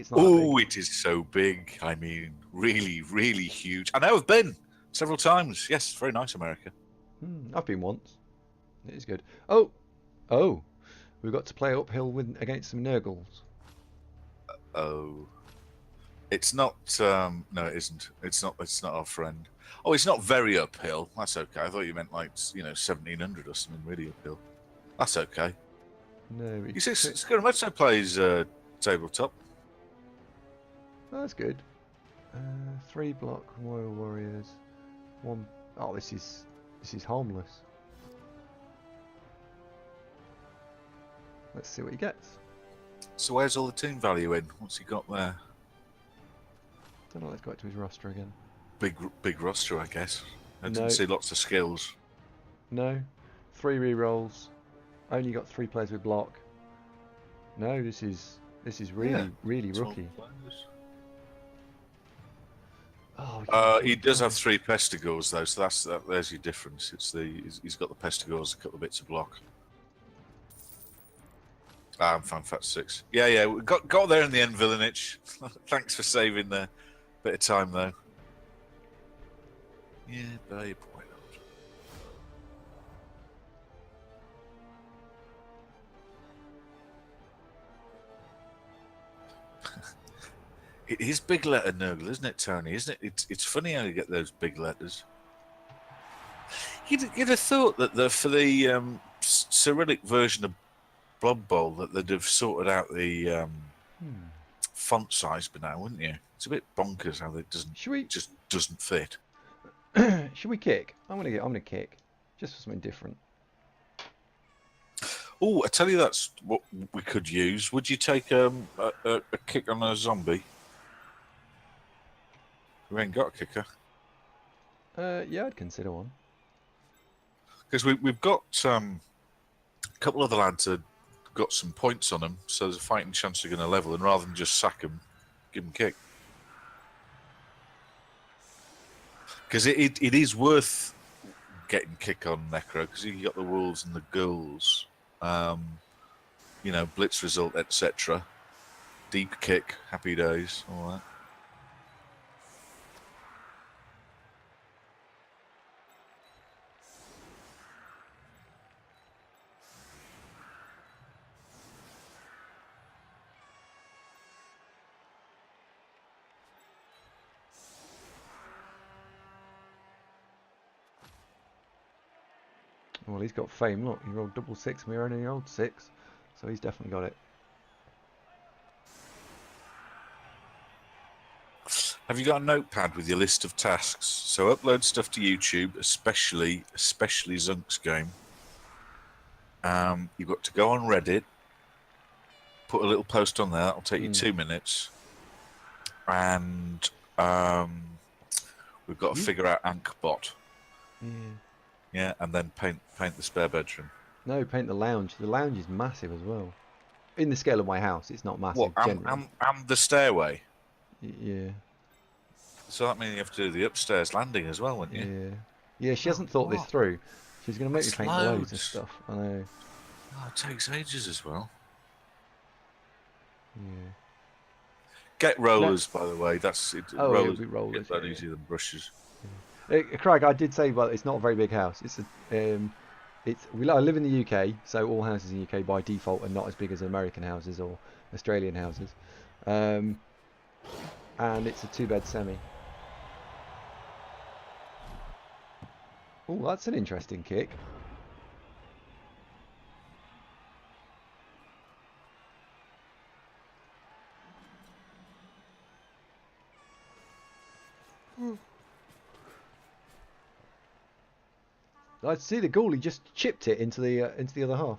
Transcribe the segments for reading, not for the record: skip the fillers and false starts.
It's not that Oh, big. it is so big. I mean, really, really huge. I know I've been several times. Yes, very nice, America. I've been once. It is good. Oh, oh, we've got to play uphill with against some Nurgles. Oh, it's not. No, it isn't. It's not. It's not our friend. Oh, it's not very uphill. That's okay. I thought you meant like 1700 or something really uphill. That's okay. No, You see, it's Skorometso plays tabletop. oh, that's good. 3 block Royal Warriors. One. Oh, this is harmless. Let's see what he gets. So where's all the team value in? What's he got there? Don't know. Let's go back to his roster again. Big roster, I guess. I No. didn't see lots of skills. No. 3 re-rolls. Only got 3 players with block. No, this is really rookie. Oh, we can't He does have cover. 3 pestigores though, so there's your difference. He's got the pestigores, a couple of bits of block. I'm fine, fat 6. Yeah, we got there in the end, Villanich. Thanks for saving the bit of time though. Yeah, babe, why not? It is big letter Nurgle, isn't it, Tony? Isn't it? It's funny how you get those big letters. You'd have thought that for the Cyrillic version of Blood Bowl that they'd have sorted out the font size by now, wouldn't you? It's a bit bonkers how it just doesn't fit. Should we kick? I'm gonna kick, just for something different. Oh, I tell you, that's what we could use. Would you take a kick on a zombie? We ain't got a kicker. Yeah, I'd consider one. Because we've got a couple of the lads that got some points on them, so there's a fighting chance they're going to level, and rather than just sack them, give them kick. Because it is worth getting kick on Necro, because you got the wolves and the ghouls, blitz result, etc. Deep kick, happy days, all that. Well, he's got fame. Look, he rolled double 6, and we only rolled 6, so he's definitely got it. Have you got a notepad with your list of tasks? So upload stuff to YouTube, especially Zunk's game. You've got to go on Reddit, put a little post on there. That'll take you 2 minutes, and we've got to figure out Ankbot. Yeah, and then paint the spare bedroom. No, paint the lounge. The lounge is massive as well. In the scale of my house, it's not massive. What? And the stairway. Yeah. So that means you have to do the upstairs landing as well, wouldn't you? Yeah. She hasn't thought this through. She's going to make me paint loads of stuff. I know. Oh, it takes ages as well. Yeah. Get rollers, by the way. That's it. Oh, rollers. It'll be rollers. Get easier than brushes. Craig, I did say, well, it's not a very big house. I live in the UK, so all houses in the UK by default are not as big as American houses or Australian houses, and it's a 2-bed semi. Oh, that's an interesting kick. I see the goalie just chipped it into the other half.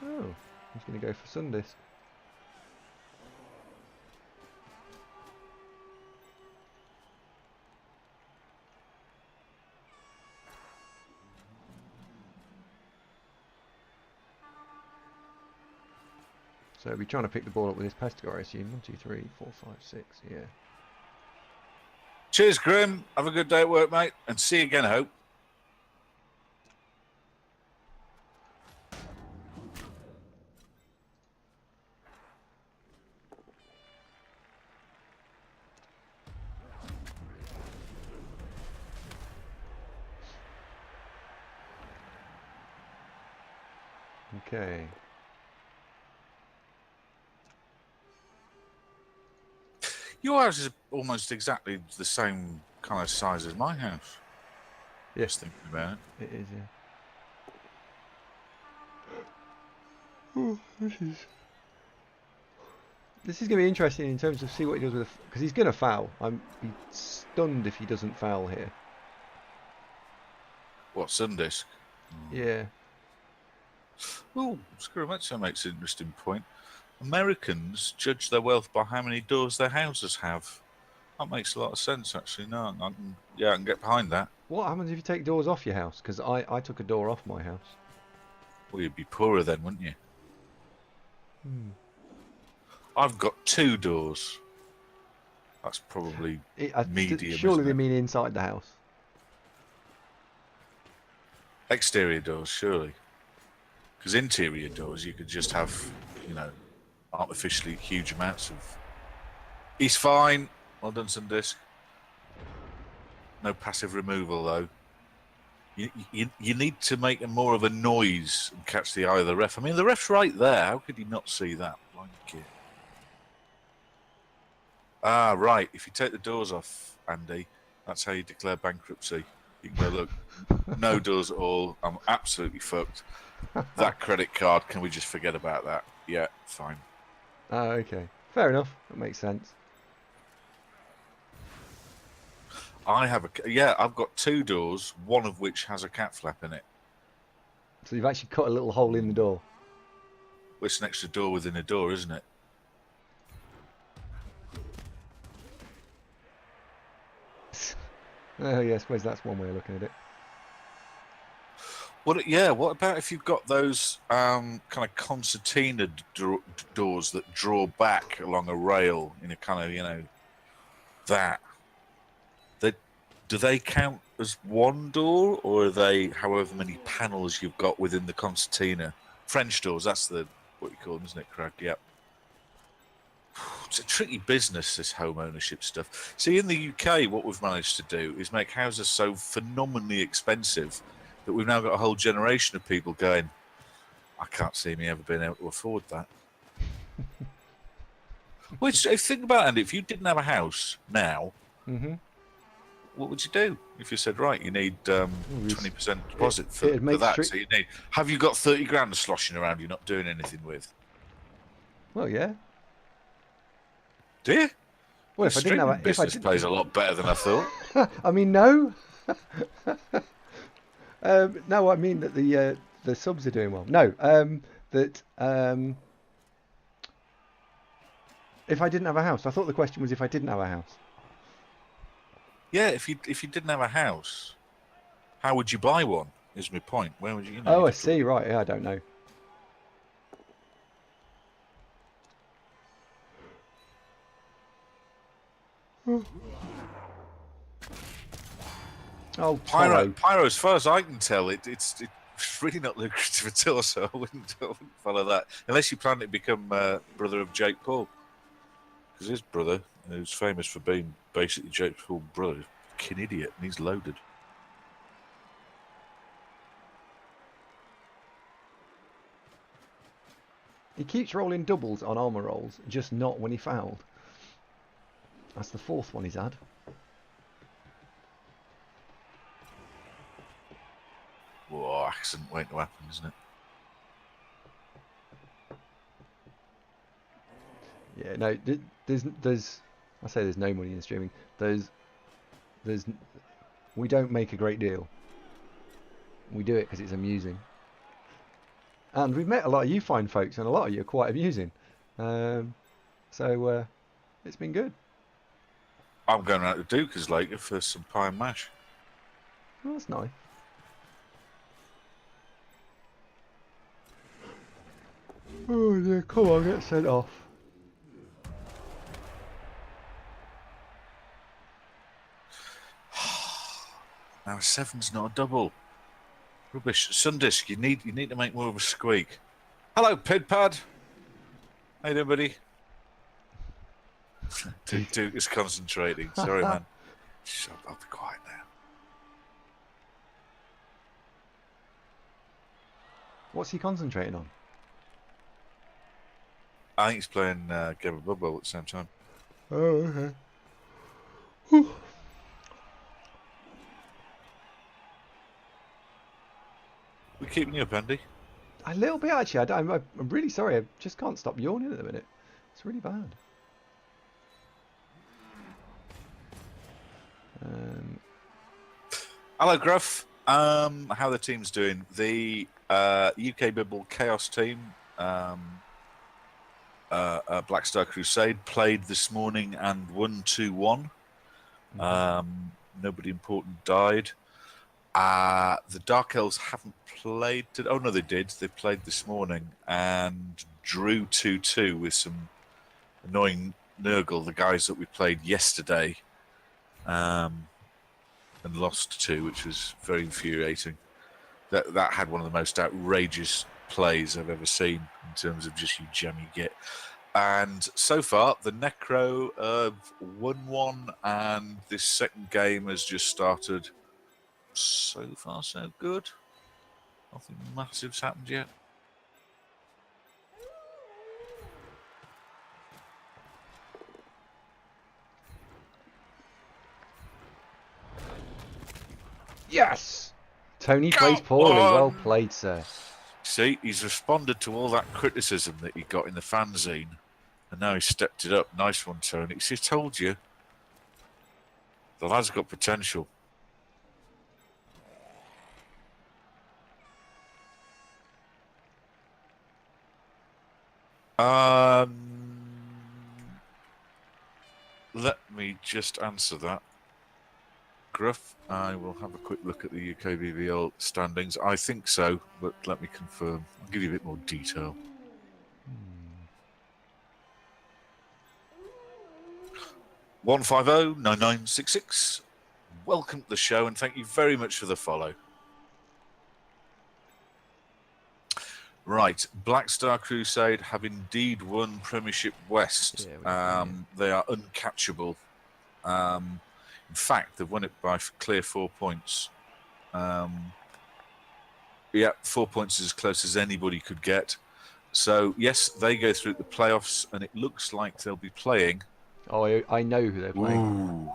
Oh, he's going to go for Sundays. So we're trying to pick the ball up with this Pestigar, I assume. 1, 2, 3, 4, 5, 6. Yeah. Cheers, Grim. Have a good day at work, mate, and see you again, I hope. Okay. Your house is almost exactly the same kind of size as my house. Yeah. Just thinking about it. It is, yeah. Oh, this is going to be interesting in terms of see what he does with because he's going to foul. I'm be stunned if he doesn't foul here. What, Sundisk? Yeah. Oh, Scarametso makes an interesting point. Americans judge their wealth by how many doors their houses have. That makes a lot of sense, actually. No, I can get behind that. What happens if you take doors off your house? Because I took a door off my house. Well, you'd be poorer then, wouldn't you? Hmm. I've got 2 doors. That's probably medium. Surely isn't they it? mean inside the house. Exterior doors, surely. Because interior doors, you could just have, artificially huge amounts of. He's fine. Well done, Sundisk. No passive removal, though. You need to make more of a noise and catch the eye of the ref. I mean, the ref's right there. How could he not see that? Blind kid. Ah, right. If you take the doors off, Andy, that's how you declare bankruptcy. You can go, look, no doors at all. I'm absolutely fucked. That credit card, can we just forget about that? Yeah, fine. Oh, okay. Fair enough. That makes sense. I've got 2 doors, one of which has a cat flap in it. So you've actually cut a little hole in the door. Well, it's an extra door within a door, isn't it? Oh, yeah, I suppose that's one way of looking at it. Well, yeah. What about if you've got those kind of concertina doors that draw back along a rail in a kind of that? Do they count as one door, or are they however many panels you've got within the concertina? French doors. That's what you call them, isn't it, Craig? Yep. It's a tricky business, this home ownership stuff. See, in the UK, what we've managed to do is make houses so phenomenally expensive that we've now got a whole generation of people going, I can't see me ever being able to afford that. Which, if you think about it, Andy, if you didn't have a house now, what would you do? If you said, right, you need 20% deposit for that, so you need. Have you got 30 grand sloshing around you're not doing anything with? Well, yeah. Do you? Well, if I didn't have a business plays a lot better than I thought. I mean, no. No, I mean that the subs are doing well. No, that if I didn't have a house, I thought the question was if I didn't have a house. Yeah, if you didn't have a house, how would you buy one? Is my point. Where would you? Oh, I see. Right. Yeah, I don't know. Oh, Pyro. As far as I can tell, it's really not lucrative at all. So I wouldn't follow that unless you plan to become brother of Jake Paul, because his brother, who's famous for being basically Jake Paul's brother, fucking idiot, and he's loaded. He keeps rolling doubles on armor rolls, just not when he fouled. That's the 4th one he's had. Whoa, accident waiting to happen, isn't it? Yeah, no, there's I say there's no money in streaming. We don't make a great deal. We do it because it's amusing. And we've met a lot of you fine folks, and a lot of you are quite amusing. So it's been good. I'm going out to Duke's later for some pie and mash. Oh, that's nice. Oh dear, come on, get sent off. Now 7's not a double. Rubbish. Sundisk, you need to make more of a squeak. Hello, Pidpad. How you doing, buddy? Duke is concentrating. Sorry, man. Shut up. I'll be quiet now. What's he concentrating on? I think he's playing Game of Blood Bowl at the same time. Oh, okay. We keeping you up, Andy? A little bit, actually. I'm really sorry. I just can't stop yawning at the minute. It's really bad. Hello, Gruff. How the team's doing? The UK Bibble Chaos team, Black Star Crusade, played this morning and won 2-1. Nobody important died. The Dark Elves haven't played. Oh no, they did. They played this morning and drew 2-2 with some annoying Nurgle, the guys that we played yesterday, and lost 2, which was very infuriating. That had one of the most outrageous plays I've ever seen in terms of just you jam you get. And so far, the Necro have won 1, and this second game has just started. So far, so good. Nothing massive's happened yet. Yes! Tony plays poorly. Well played, sir. See, he's responded to all that criticism that he got in the fanzine, and now he's stepped it up. Nice one, Tony. See, I told you. The lad's got potential. Let me just answer that. Gruff, I will have a quick look at the UK BBL standings. I think so, but let me confirm. I'll give you a bit more detail. 150-9966. Welcome to the show, and thank you very much for the follow. Right, Black Star Crusade have indeed won Premiership West. They are uncatchable. In fact, they've won it by clear 4 points. 4 points is as close as anybody could get. So, yes, they go through the playoffs, and it looks like they'll be playing. Oh, I know who they're playing. Ooh.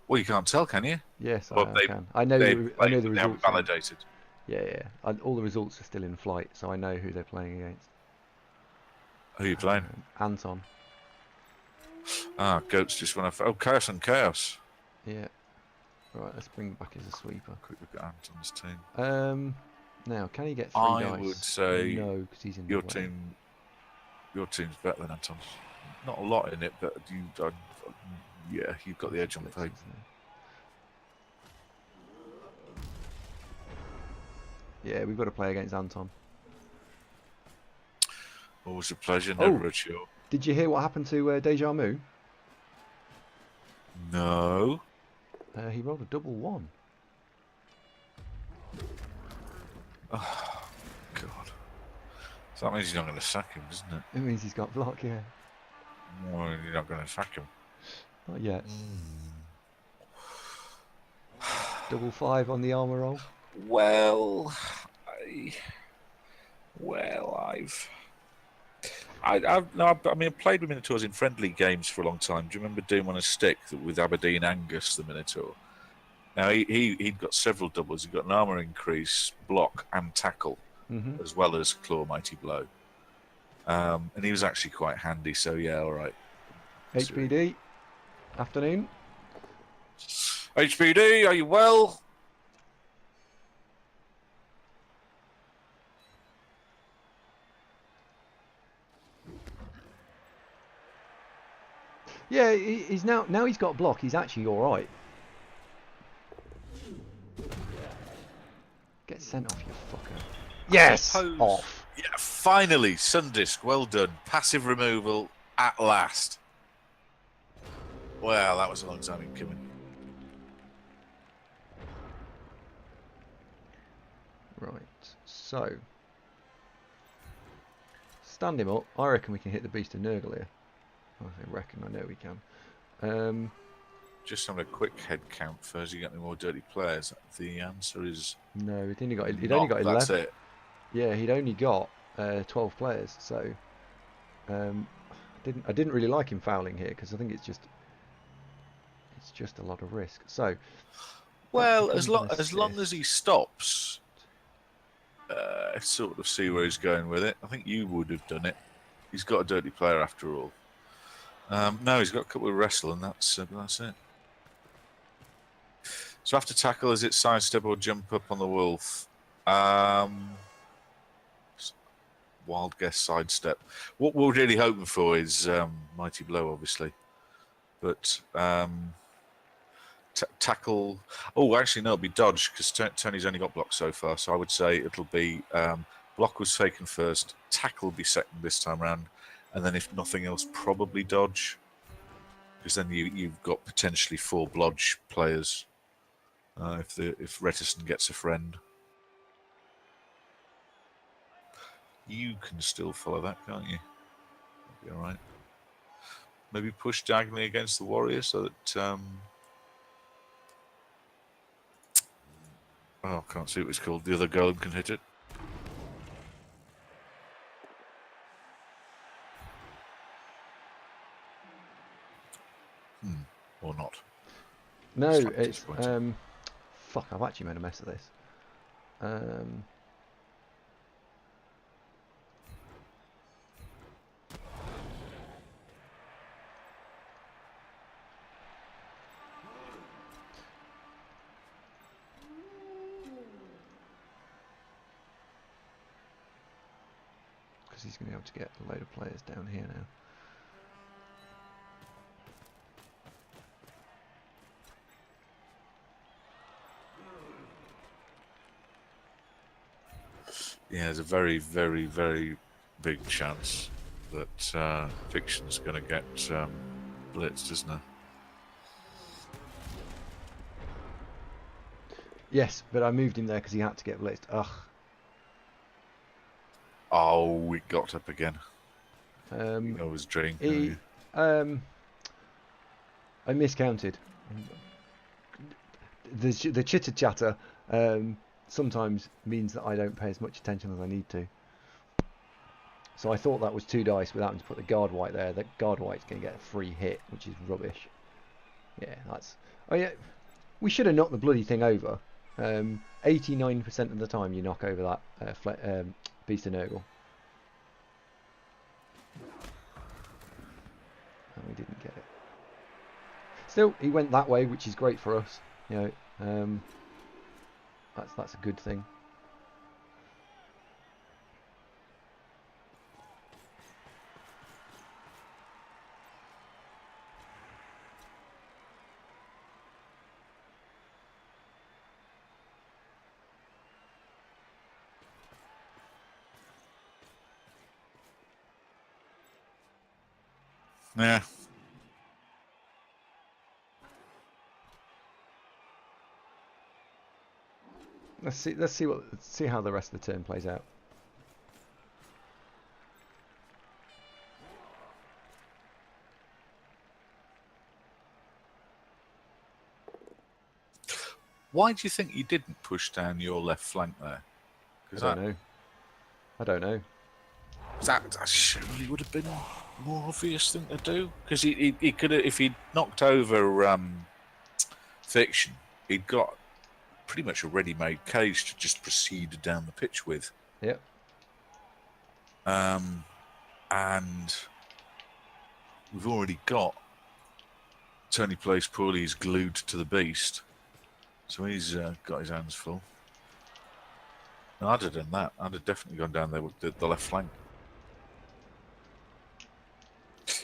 Well, you can't tell, can you? Yes, I can. I know the results. They haven't validated. Yeah. All the results are still in flight, so I know who they're playing against. Who are you playing? Anton. Goats just went off. Oh, Chaos and Chaos. Yeah. Right, let's bring back as a sweeper. Quick look at Anton's team. Now, can he get 3 dice? I would say no, because he's in your the way. Your team's better than Anton's. Not a lot in it, but you've got the edge on the paper. Yeah, we've got to play against Anton. Always a pleasure, never a chore. Did you hear what happened to Deja Mu? No. He rolled a double 1. Oh, God. So that means he's not going to sack him, doesn't it? It means he's got block, yeah. Well, you're not going to sack him. Not yet. Double 5 on the armor roll. Well, I played with Minotaurs in friendly games for a long time. Do you remember doing one on a stick with Aberdeen Angus, the Minotaur? Now, he'd got several doubles. He got an armor increase, block, and tackle, as well as claw, mighty blow. And he was actually quite handy, so yeah, all right. HBD, afternoon. HBD, are you well? Yeah, he's now he's got block. He's actually all right. Get sent off, you fucker. Yes, off. Yeah, finally, Sundisk, well done. Passive removal at last. Well, that was a long time in coming. Right, so stand him up. I reckon we can hit the beast of Nurgle here. I reckon, I know we can. Just having a quick head count first. You got any more dirty players? The answer is No, he'd only got not. 11. That's it. Yeah, he'd only got 12 players. So I didn't really like him fouling here because I think it's just a lot of risk. So that Well, becomes an as long as he stops, sort of see where he's going with it. I think you would have done it. He's got a dirty player after all. No, he's got a couple of wrestle, and that's it. So after tackle, is it sidestep or jump up on the wolf? Wild guess sidestep. What we're really hoping for is mighty blow, obviously, but tackle. Oh, actually, no, it'll be dodge because Tony's only got block so far. So I would say it'll be block was taken first, tackle will be second this time round, and then if nothing else, probably dodge, because then you've got potentially 4 blodge players if Reticent gets a friend. You can still follow that, can't you? That'll be all right. Maybe push diagonally against the warrior so that. Oh, I can't see what it's called. The other golem can hit it. Or not. no, Slightly it's disappointing. fuck. I've actually made a mess of this. Because he's going to be able to get a load of players down here now. Yeah, there's a very, very, very big chance that Fiction's going to get blitzed, isn't it? Yes, but I moved him there because he had to get blitzed. Ugh. Oh, we got up again. Um, I was drinking. he, I miscounted. The chitter chatter sometimes means that I don't pay as much attention as I need to. So I thought that was 2 dice without having to put the guard white there. The guard white's going to get a free hit, which is rubbish. Yeah, that's. Oh yeah, we should have knocked the bloody thing over. 89% of the time you knock over that Beast of Nurgle. And we didn't get it. Still, he went that way, which is great for us. You know, that's a good thing. Yeah. Let's see how the rest of the turn plays out. Why do you think you didn't push down your left flank there? I don't know. I don't know. That surely would have been a more obvious thing to do. Because he could have, if he'd knocked over Fiction, he'd got pretty much a ready-made cage to just proceed down the pitch with. Yep. And we've already got Tony plays poorly. He's glued to the beast, so he's got his hands full. No, I'd have done that. I'd have definitely gone down there with the left flank.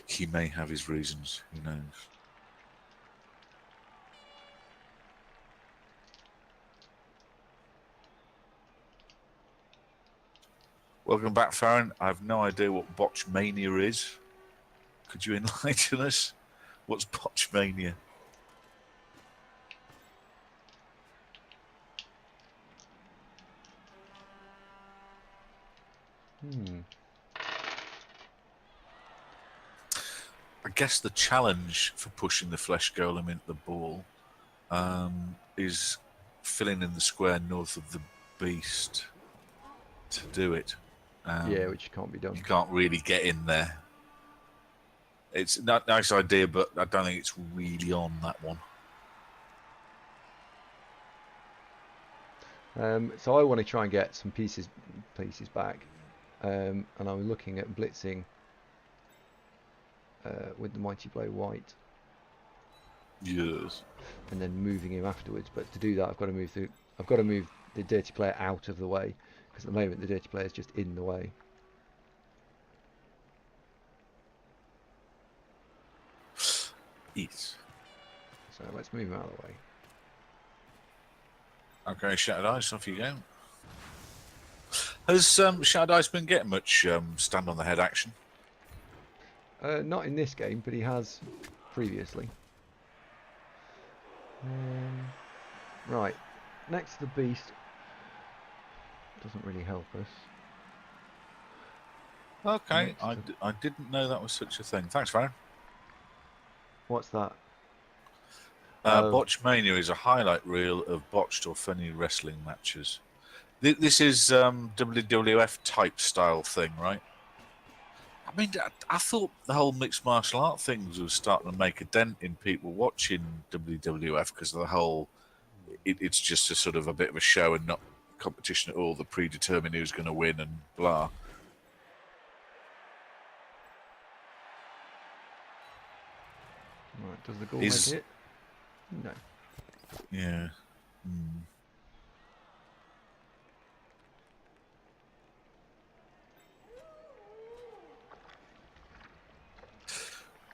He may have his reasons. Who knows? Welcome back, Farron. I have no idea what botchmania is. Could you enlighten us? What's botchmania? I guess the challenge for pushing the flesh golem into the ball is filling in the square north of the beast to do it. Yeah, which can't be done. You can't really get in there. It's a nice idea, but I don't think it's really on that one. So I want to try and get some pieces back, and I'm looking at blitzing with the mighty blow white. Yes. And then moving him afterwards. But to do that, I've got to move the dirty player out of the way, because at the moment the dirty player is just in the way. Yes. So let's move him out of the way. Okay, Shattered Ice, off you go. Has Shattered Ice been getting much stand on the head action? Not in this game, but he has previously. Right, next to the beast doesn't really help us. Okay, I didn't know that was such a thing. Thanks, Farron. What's that? Botchmania is a highlight reel of botched or funny wrestling matches. This is WWF type style thing, right? I mean, I thought the whole mixed martial art things was starting to make a dent in people watching WWF because of the whole. It's just a sort of a bit of a show and not competition at all. The predetermine who's going to win and blah. Right, does the goal make it? No. Yeah.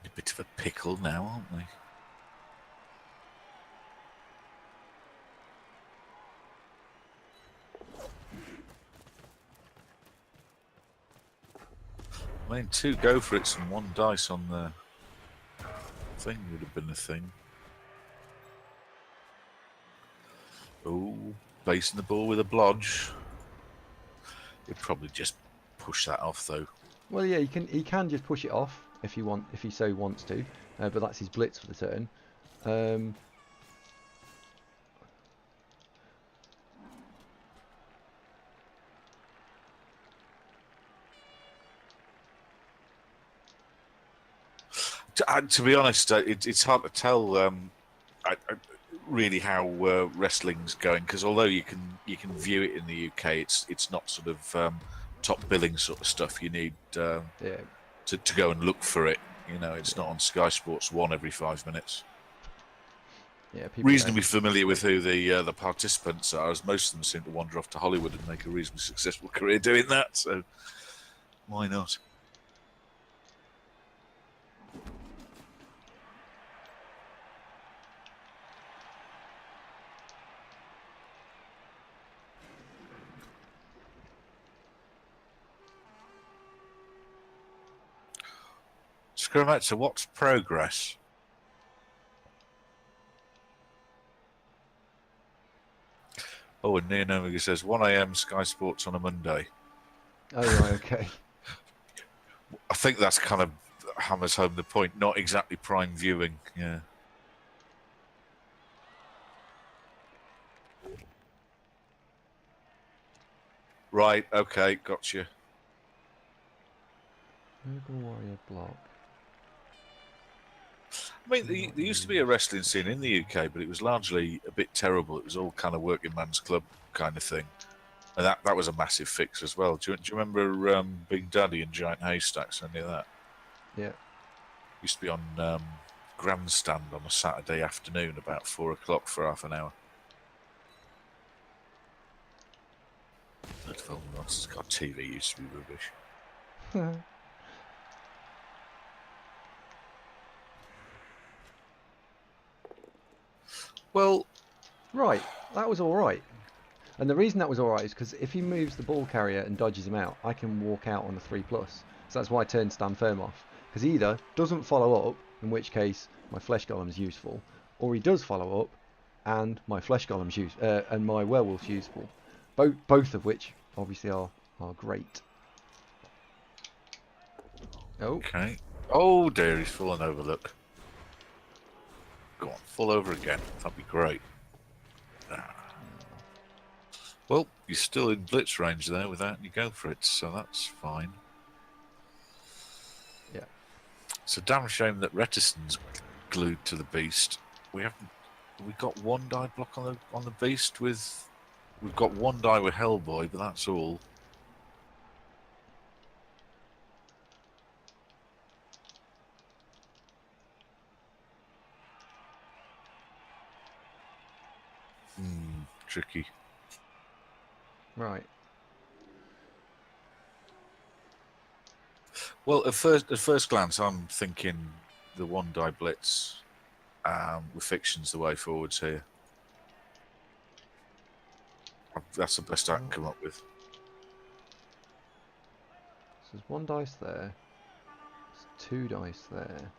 A bit of a pickle now, aren't we? I mean, 2 go for it and 1 dice on the thing would have been a thing. Oh, basing the ball with a blodge. He'd probably just push that off, though. Well, yeah, he can just push it off if he so wants to, but that's his blitz for the turn. To be honest, it's hard to tell really how wrestling's going, because although you can view it in the UK, it's not sort of top billing sort of stuff. You need to go and look for it. You know, it's not on Sky Sports 1 every 5 minutes. Yeah, people reasonably familiar with who the participants are, as most of them seem to wander off to Hollywood and make a reasonably successful career doing that. So why not? Screwmaster, what's progress? Oh, and Neon Omega says 1 a.m. Sky Sports on a Monday. Oh, right, okay. I think that's kind of hammers home the point. Not exactly prime viewing, yeah. Right, okay, gotcha. Google Warrior block. I mean, there used to be a wrestling scene in the UK, but it was largely a bit terrible. It was all kind of working man's club kind of thing. And that was a massive fix as well. Do you remember Big Daddy and Giant Haystacks, any of that? Yeah. Used to be on Grandstand on a Saturday afternoon about 4 o'clock for half an hour. God, TV used to be rubbish. Well, right, that was all right. And the reason that was alright is because if he moves the ball carrier and dodges him out, I can walk out on the 3+. So that's why I turned stand firm off. Because he either doesn't follow up, in which case my flesh golem's useful, or he does follow up, and my flesh golem's and my werewolf's useful. Both of which obviously are great. Oh. Okay. Oh dear, he's fallen over. Look. Go on, fall over again. That'd be great. Well, you're still in blitz range there without you go for it, so that's fine. Yeah. It's a damn shame that Retison's glued to the beast. We got one die block on the beast with. We've got one die with Hellboy, but that's all. Tricky. Right. Well, at first glance, I'm thinking the one die blitz with fiction's the way forwards here. That's the best I can come up with. So there's 1 dice there. There's 2 dice there.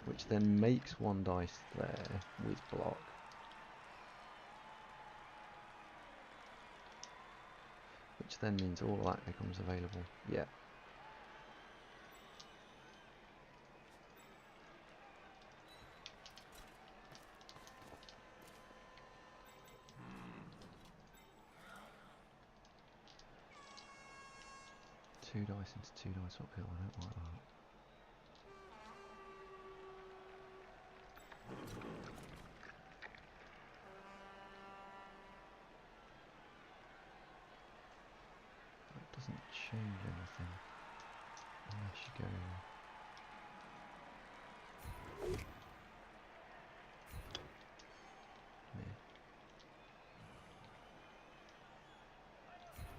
Which then makes 1 dice there with block. Which then means all of that becomes available. Yeah. Two dice into 2 dice uphill, I don't like that. That doesn't change anything. Unless you go...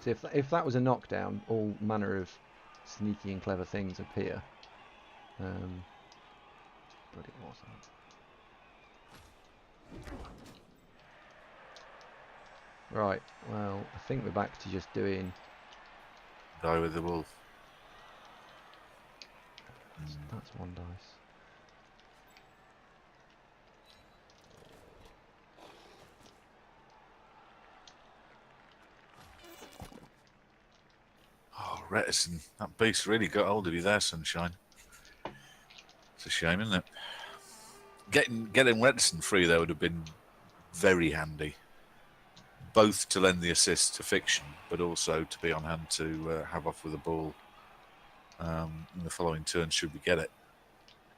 So if that was a knockdown, all manner of sneaky and clever things appear. But it wasn't. Right, well, I think we're back to just doing... Die with the wolf. That's 1 dice. Oh, Retison, that beast really got hold of you there, Sunshine. It's a shame, isn't it? Getting Retison free, though, would have been very handy. Both to lend the assist to Fiction, but also to be on hand to have off with the ball in the following turn should we get it.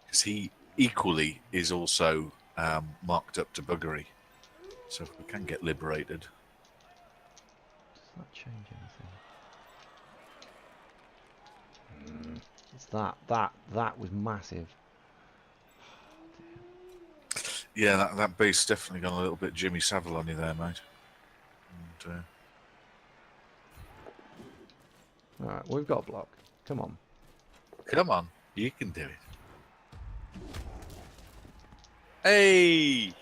Because he equally is also marked up to buggery. So if we can get liberated. Does that change anything? It's that was massive. Yeah, that beast's definitely gone a little bit Jimmy Savile on you there, mate. And, Alright, we've got a block. Come on. come on, you can do it. Hey!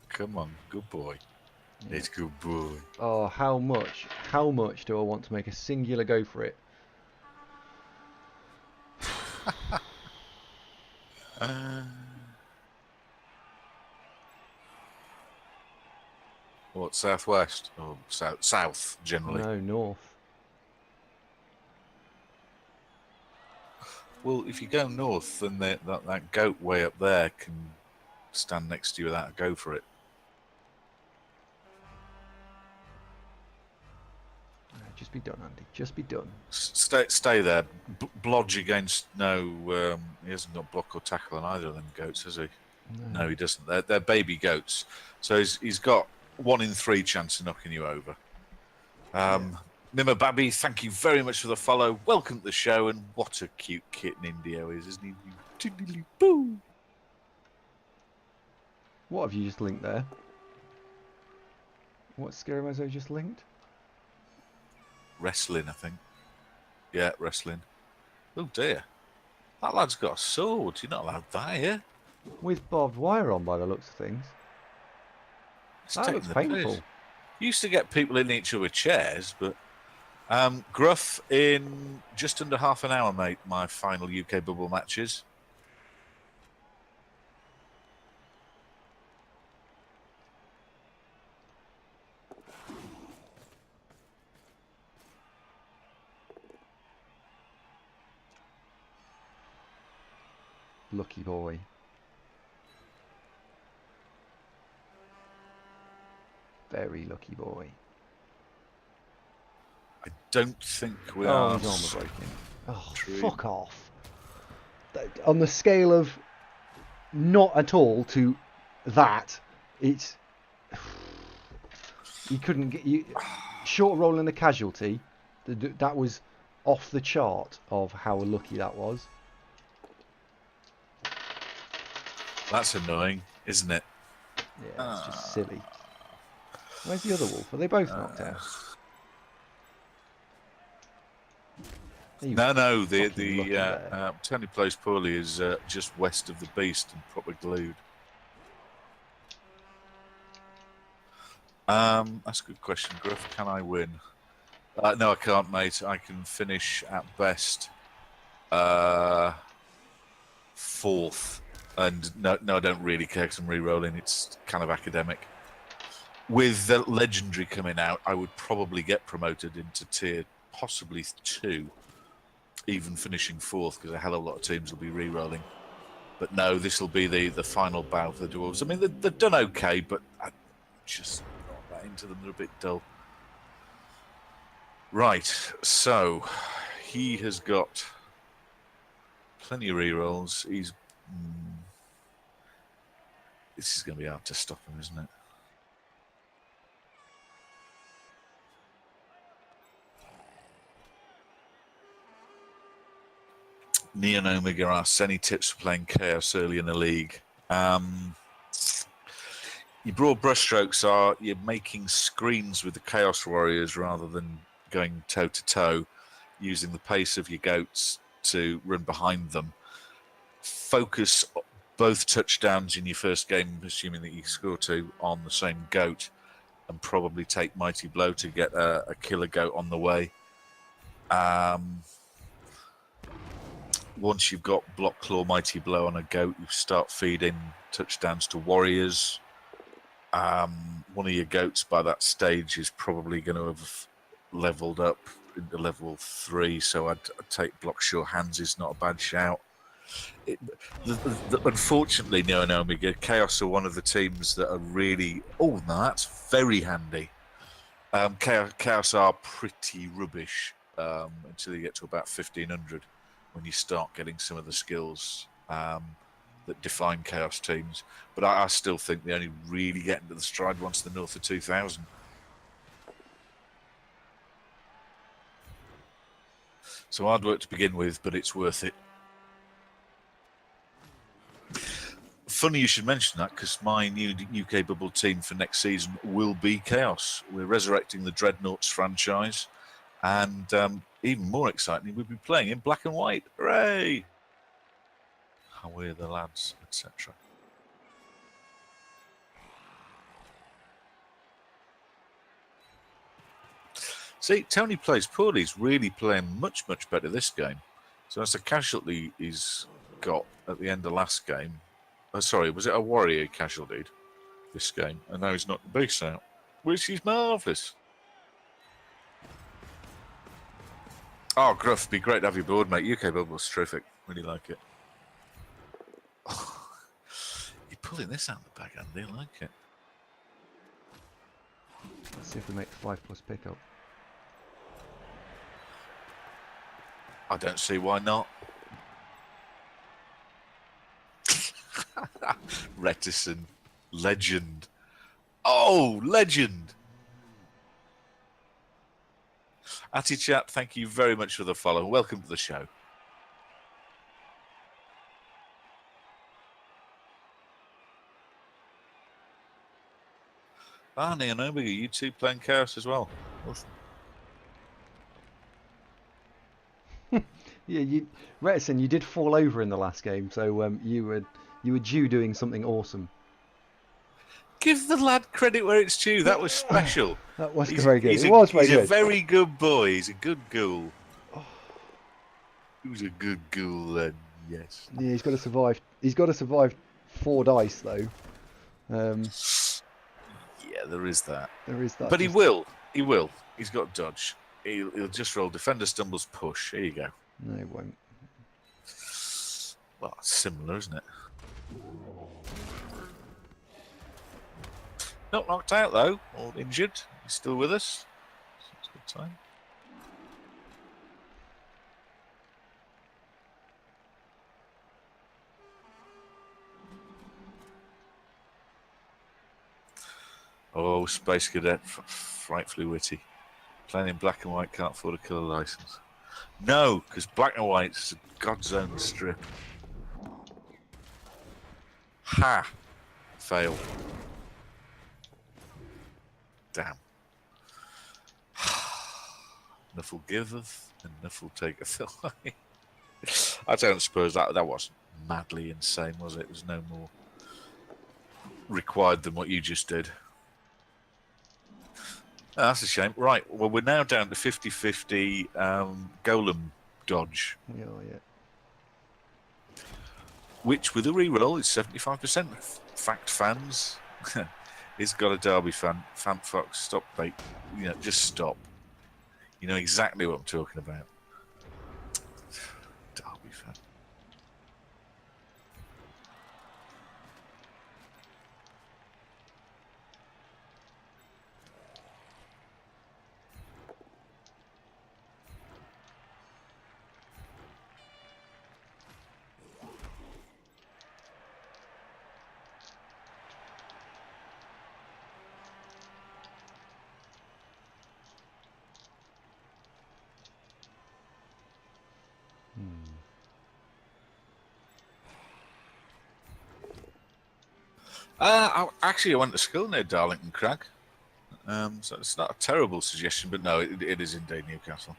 Come on, good boy. Yeah. It's good boy. Oh, how much do I want to make a singular go for it? What, southwest? Or south, generally? No, north. Well, if you go north, then that goat way up there can stand next to you without a go for it. Just be done, Andy. Just be done. Stay there. Blodge against... No, he hasn't got block or tackle on either of them goats, has he? No, he doesn't. They're baby goats. So he's got 1 in 3 chance of knocking you over. Mima Babby, thank you very much for the follow. Welcome to the show, and what a cute kitten Indio is, isn't he? Tiddly boo! What have you just linked there? What Scaramozo just linked? Wrestling, I think. Yeah, wrestling. Oh dear. That lad's got a sword. You're not allowed that here. With barbed wire on by the looks of things. It's That taking looks the painful. piss. Used to get people in each other chairs, but Gruff in just under half an hour, mate. My final UK bubble matches. Lucky boy. Very lucky boy. I don't think we Oh, are. his armor broken. Oh, True. fuck off. On the scale of not at all to that, it's... You couldn't get... Short roll and a casualty, that was off the chart of how lucky that was. That's annoying, isn't it? Yeah, it's just silly. Where's the other wolf? Are they both knocked out? No. The Tony Plays Poorly is just west of the Beast and proper glued. That's a good question, Gruff. Can I win? No, I can't, mate. I can finish at best fourth. And no, I don't really care because I'm re-rolling. It's kind of academic. With the Legendary coming out, I would probably get promoted into tier possibly 2, even finishing fourth, because a hell of a lot of teams will be re-rolling. But no, this will be the final bout for the Dwarves. I mean, they've done okay, but I'm just not that into them. They're a bit dull. Right, so he has got plenty of re-rolls. He's... This is going to be hard to stop him, isn't it? Neon Omega asks, any tips for playing Chaos early in the league? Your broad brushstrokes are you're making screens with the Chaos Warriors rather than going toe-to-toe, using the pace of your goats to run behind them. Focus both touchdowns in your first game, assuming that you score 2, on the same goat, and probably take Mighty Blow to get a killer goat on the way. Once you've got Block Claw, Mighty Blow on a goat, you start feeding touchdowns to warriors. One of your goats by that stage is probably going to have leveled up into level 3, so I'd take Block Sure Hands is not a bad shout. Unfortunately, no, Omega, Chaos are one of the teams that are really... Oh, no, that's very handy. Chaos are pretty rubbish until you get to about 1500. When you start getting some of the skills that define Chaos teams. But I still think they only really get into the stride once they're north of 2000. So hard work to begin with, but it's worth it. Funny you should mention that, because my new UK Bubble team for next season will be Chaos. We're resurrecting the Dreadnoughts franchise, and even more exciting, we'll be playing in black and white. Hooray! How we're the lads, etc. See, Tony Plays Poorly is really playing much better this game. So that's a casualty he's got at the end of last game. Oh, sorry, was it a warrior casualty this game? And now he's knocked the beast out, which is marvellous. Oh, Gruff, be great to have you aboard, mate. UK Bubble's terrific. Really like it. Oh, you're pulling this out of the bag, Andy. I like it. Let's see if we make the 5+ pickup. I don't see why not. Reticent. Legend. Oh, legend. Attichat, thank you very much for the follow. Welcome to the show. Neon Omega, you two playing Chaos as well. Awesome. Yeah, Reticen, you did fall over in the last game, so you were due doing something awesome. Give the lad credit where it's due. That was special. That was He's very good. It was very he's a good. very good boy. He's a good ghoul. He was a good ghoul then. Yes. Yeah, he's got to survive. He's got to survive 4 dice though. Yeah, there is that. There is that. But he will. He will. He's got dodge. He'll just roll defender stumbles push. Here you go. No, he won't. Well, it's similar, isn't it? Not knocked out though, or injured. He's still with us. So it's a good time. Oh, Space Cadet, frightfully witty. Playing in black and white can't afford a colour license. No, because black and white is a God's own strip. Ha! Fail. Damn. Enough will giveth, and enough will taketh away. I don't suppose that wasn't madly insane, was it? It was no more required than what you just did. Oh, that's a shame. Right, well, we're now down to 50-50 Golem dodge. We are, yeah. Which, with a reroll, is 75%. Fact fans. He's got a Derby fan. Fan Fox, stop, mate. You know, just stop. You know exactly what I'm talking about. Derby fan. Actually, I went to school near Darlington Crag. So it's not a terrible suggestion, but no, it is indeed Newcastle.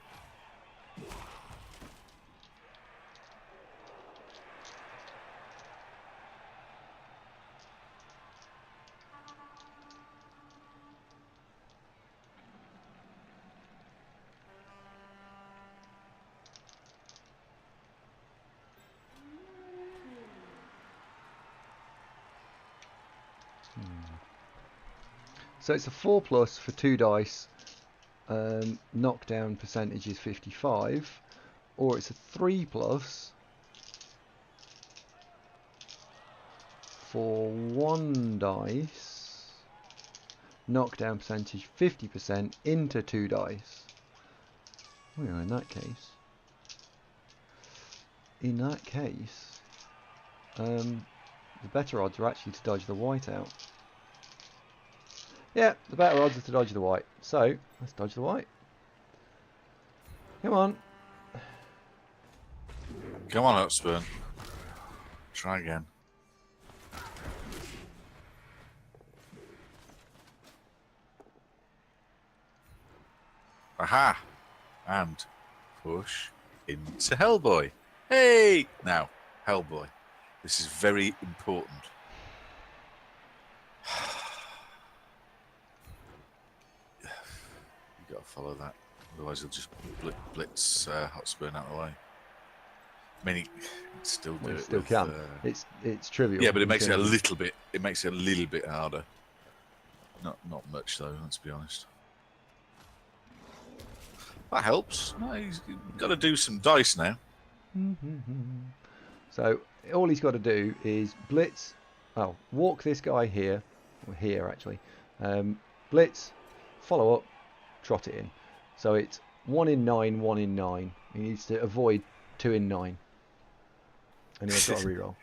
So it's a 4+ for 2 dice. Knockdown percentage is 55, or it's a 3+ for 1 dice. Knockdown percentage 50% into 2 dice. Well, in that case, the better odds are actually to dodge the white out. Yeah, the better odds are to dodge the white. So, let's dodge the white. Come on. Come on, Hotspur. Try again. Aha! And push into Hellboy. Hey! Now, Hellboy. This is very important. You got to follow that, otherwise he'll just blitz Hotspur out of the way. I mean, he can still do it. Still with, can. It's trivial. Yeah, but it makes it a little bit. It makes it a little bit harder. Not much though. Let's be honest. That helps. No, he's got to do some dice now. So all he's got to do is blitz. Oh, walk this guy here, or here actually. Blitz, follow up, trot it in. So it's 1 in 9, 1 in 9. He needs to avoid 2 in 9, and he'll got a reroll.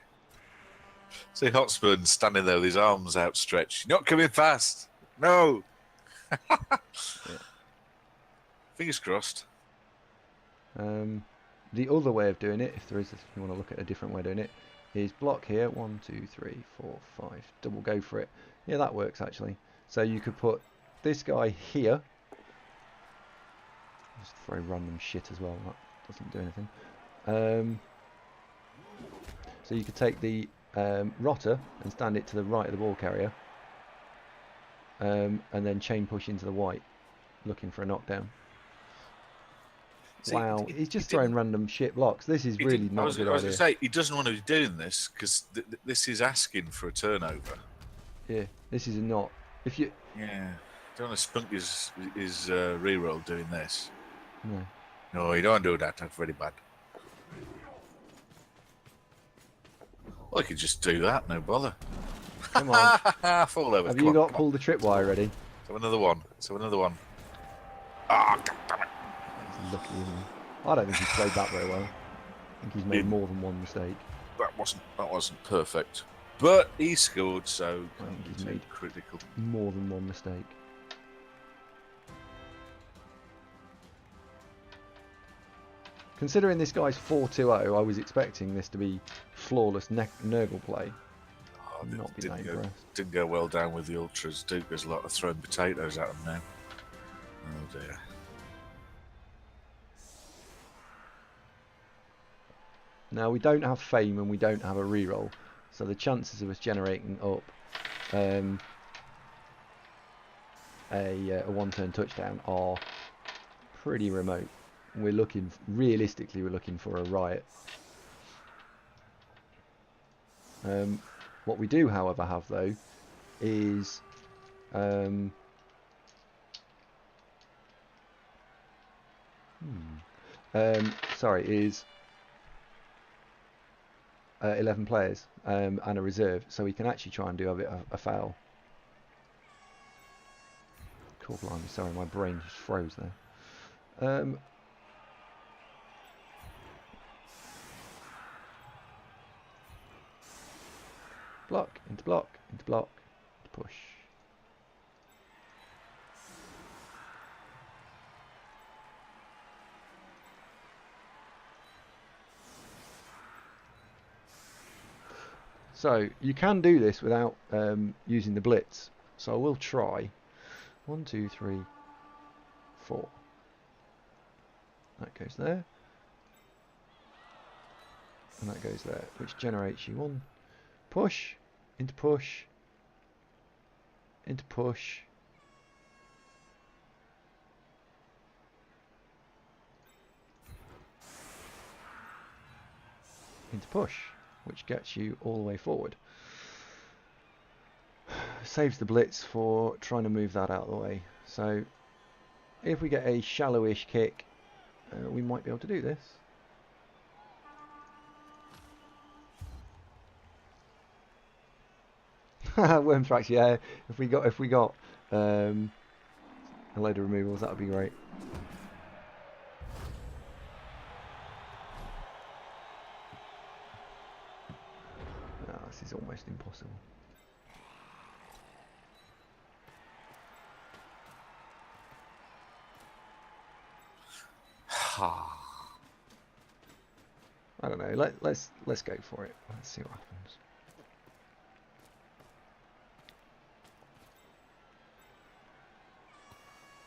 See Hotspur standing there with his arms outstretched. You're not coming fast. No. Yeah. Fingers crossed. The other way of doing it, if there is, if you want to look at a different way of doing it, is block here. 1, 2, 3, 4, 5. Double go for it. Yeah, that works actually. So you could put this guy here. Just throw random shit as well. doesn't do anything. So you could take the rotter and stand it to the right of the ball carrier, and then chain push into the white, looking for a knockdown. See, Wow, he's he just throwing didn't. random shit blocks. This is He really didn't. I not a was good going to idea. say he doesn't want to be doing this because this is asking for a turnover. Yeah, this is not. If you Yeah, don't want to spunk his reroll doing this. no, No, you don't do that. That's very bad. Well, you could just do that, no bother. come on. Fall over. Have Come you on, got come pull the tripwire ready? on. So another one. So another one. Ah, God damn it. He's lucky, isn't he? I don't think he's played that very well. I think he's made more than one mistake. That wasn't perfect, but he scored, so I think he's too made critical. more than one mistake. Considering this guy's 4-2-0, I was expecting this to be flawless Nurgle play. Oh, Not be that impressed. Didn't go well down with the ultras. Duke, there's a lot of throwing potatoes at them now. Oh dear. Now we don't have fame and we don't have a reroll, so the chances of us generating up a one-turn touchdown are pretty remote. We're looking, realistically, we're looking for a riot. What we do, however, have though is is 11 players and a reserve, so we can actually try and do a foul. Cool, blimey, sorry, my brain just froze there. Block, into block, into block, push. So you can do this without using the blitz. So I will try. 1, 2, 3, 4. That goes there. And that goes there, which generates you one. Push, into push, into push. Into push, which gets you all the way forward. Saves the blitz for trying to move that out of the way. So if we get a shallowish kick, we might be able to do this. Wormthrax, yeah. If we got a load of removals, that would be great. Oh, this is almost impossible. I don't know. Let's go for it. Let's see what happens.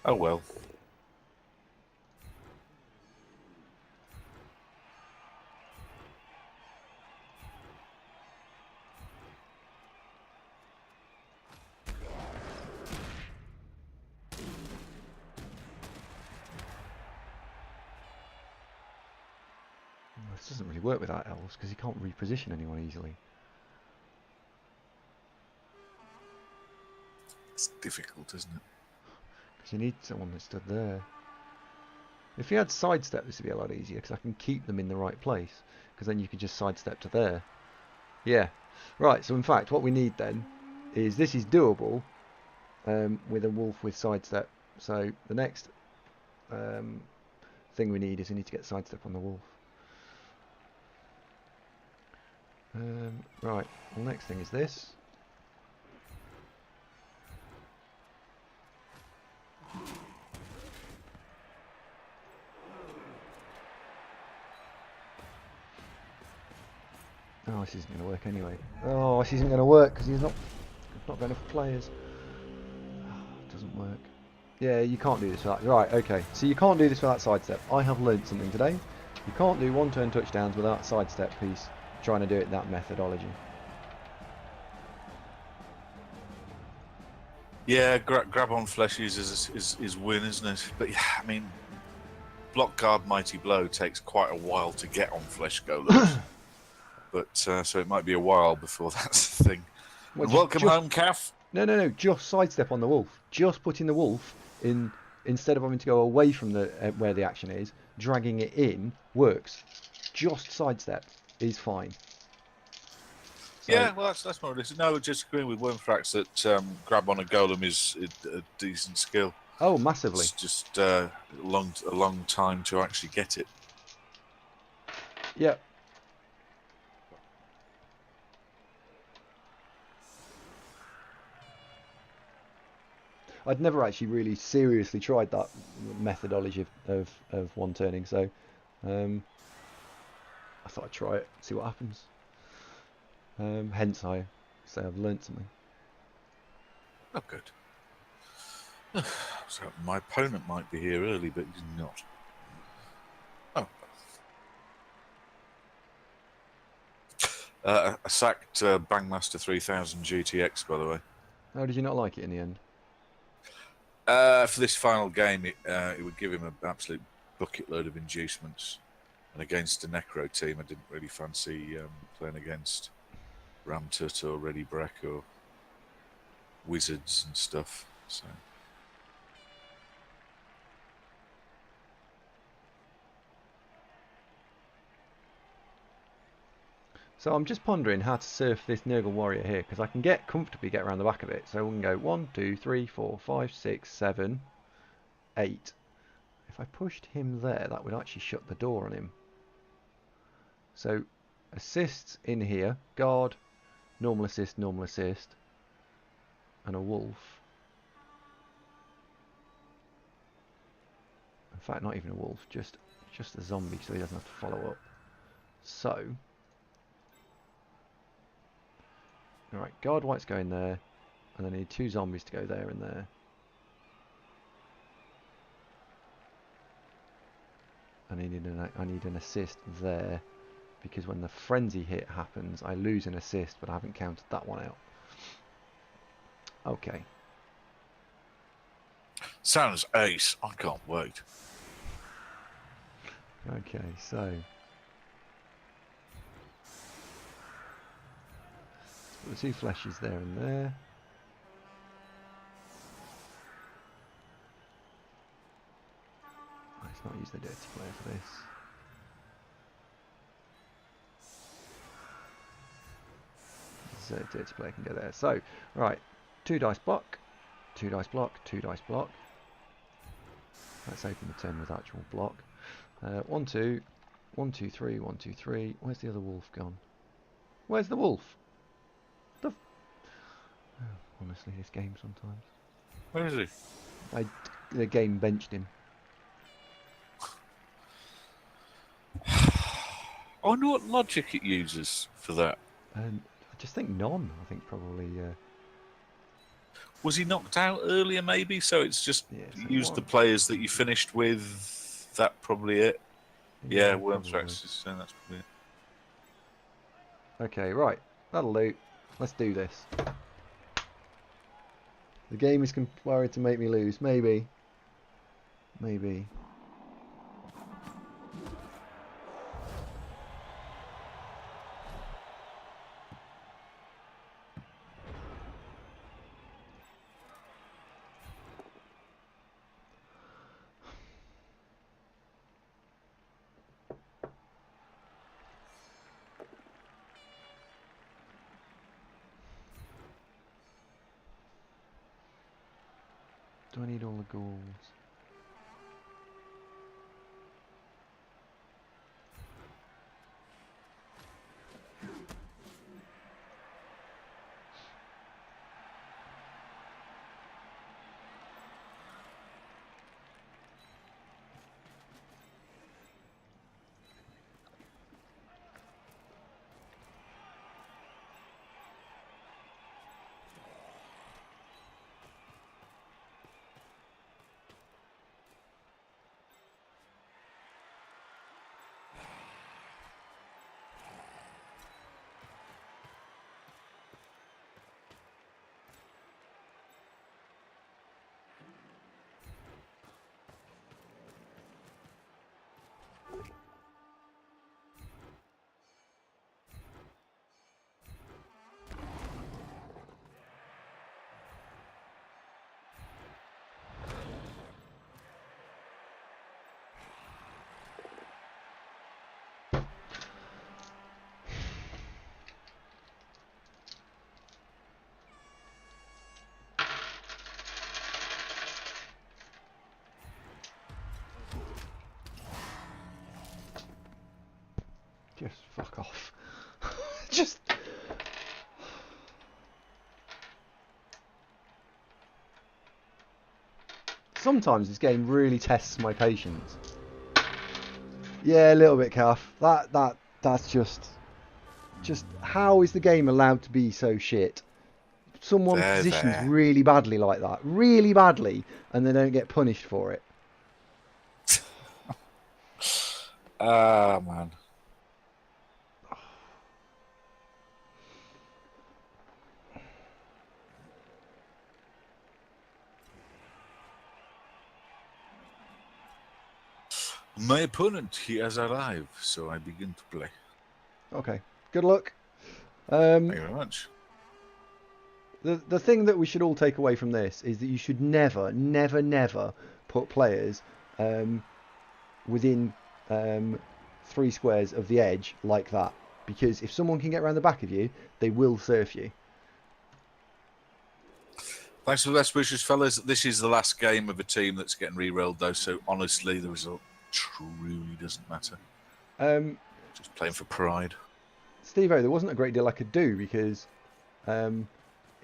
Oh well. This doesn't really work without elves because you can't reposition anyone easily. It's difficult, isn't it? Because you need someone that stood there. If you had sidestep, this would be a lot easier because I can keep them in the right place. Because then you could just sidestep to there. Yeah. Right, so in fact, what we need then is this is doable with a wolf with sidestep. So the next thing we need is we need to get sidestep on the wolf. Right, well, next thing is this. Oh, this isn't going to work anyway. Oh, this isn't going to work because he's not got enough players. Oh, it doesn't work. Yeah, you can't do this without... Right, okay. So you can't do this without sidestep. I have learned something today. You can't do one-turn touchdowns without sidestep piece. Trying to do it that methodology. Yeah, grab on fleshies is win, isn't it? But yeah, I mean, block guard mighty blow takes quite a while to get on flesh golems. But so it might be a while before that's the thing. Well, And welcome just home, Calf. no. Just sidestep on the wolf. Just putting the wolf in instead of having to go away from the where the action is. Dragging it in works. Just sidestep is fine. So, Yeah, well, that's more realistic. No, just agreeing with Wormthrax that grab on a golem is a decent skill. oh, massively. It's just a long time to actually get it. Yep. I'd never actually really seriously tried that methodology of one turning, so I thought I'd try it, see what happens. Hence I say I've learnt something. Oh, good. So my opponent might be here early, but he's not. Oh. I sacked Bangmaster 3000 GTX, by the way. How did you not like it in the end? For this final game, it would give him an absolute bucket load of inducements. And against a Necro team, I didn't really fancy playing against Ramtut or Ready Breck or Wizards and stuff. So. So I'm just pondering how to surf this Nurgle Warrior here, because I can comfortably get around the back of it. So we can go 1, 2, 3, 4, 5, 6, 7, 8. If I pushed him there, that would actually shut the door on him. So assists in here, guard, normal assist, and a wolf. In fact, not even a wolf, just a zombie, so he doesn't have to follow up. So, alright, guard white's going there, and I need 2 zombies to go there and there. I need an assist there, because when the frenzy hit happens, I lose an assist, but I haven't counted that one out. Okay. Sounds ace. I can't wait. Okay, so put the 2 fleshes there and there. Let's not use the dirty player for this. So dirty player can go there. So, right, 2 dice block, 2 dice block, 2 dice block. Let's open the turn with actual block. 1, 2, 1, 2, 3, 1, 2, 3. Where's the other wolf gone? Where's the wolf? The honestly, this game sometimes. Where is he? The game benched him. I wonder what logic it uses for that. I just think none. I think probably. Was he knocked out earlier, maybe? So it's just use the players that you finished with. That probably it. Yeah, Wormthrax is saying that's probably it. Okay, right. That'll do. Let's do this. The game is conspiring to make me lose. Maybe. Maybe. Do I need all the ghouls? Just fuck off. Just... Sometimes this game really tests my patience. Yeah, a little bit, Calf. That's just how is the game allowed to be so shit? Someone positions There. really badly like that, really badly, and they don't get punished for it. Ah, man. My opponent, he has arrived, so I begin to play. Okay, good luck. Thank you very much. The thing that we should all take away from this is that you should never, never, never put players within 3 squares of the edge like that, because if someone can get around the back of you, they will surf you. Thanks for the best wishes, fellas. This is the last game of a team that's getting re-rolled, though, so honestly, the result truly doesn't matter. Just playing for pride. Steve-O, there wasn't a great deal I could do because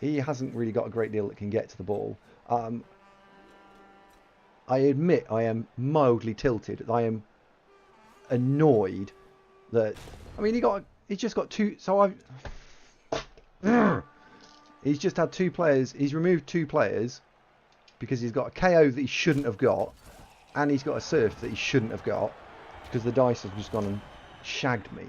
he hasn't really got a great deal that can get to the ball. I admit I am mildly tilted. I am annoyed that... I mean, he's just got 2... So I've... He's just had 2 players. He's removed 2 players because he's got a KO that he shouldn't have got, and he's got a surf that he shouldn't have got because the dice have just gone and shagged me.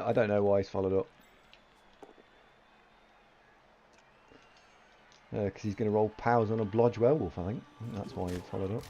I don't know why he's followed up. Because he's going to roll powers on a Blodge Werewolf, I think. That's why he followed up.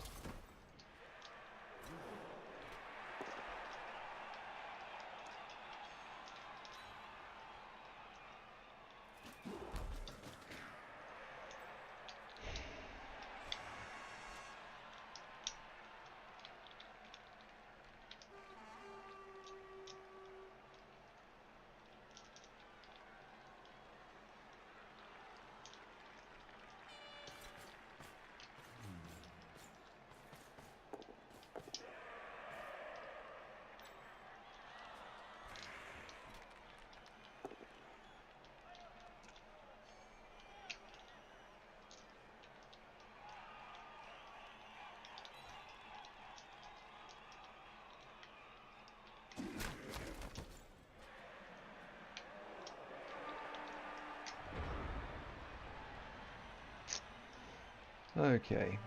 Okay.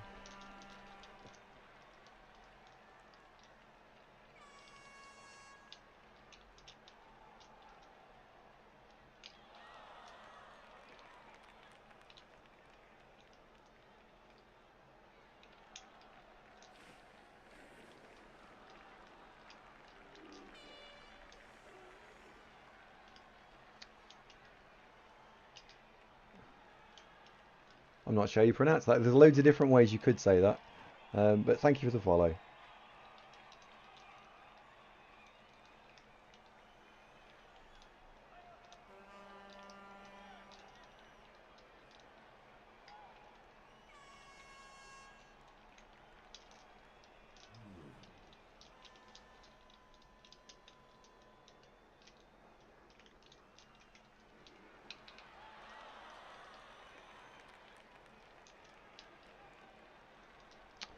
I'm not sure how you pronounce that. There's loads of different ways you could say that. But thank you for the follow.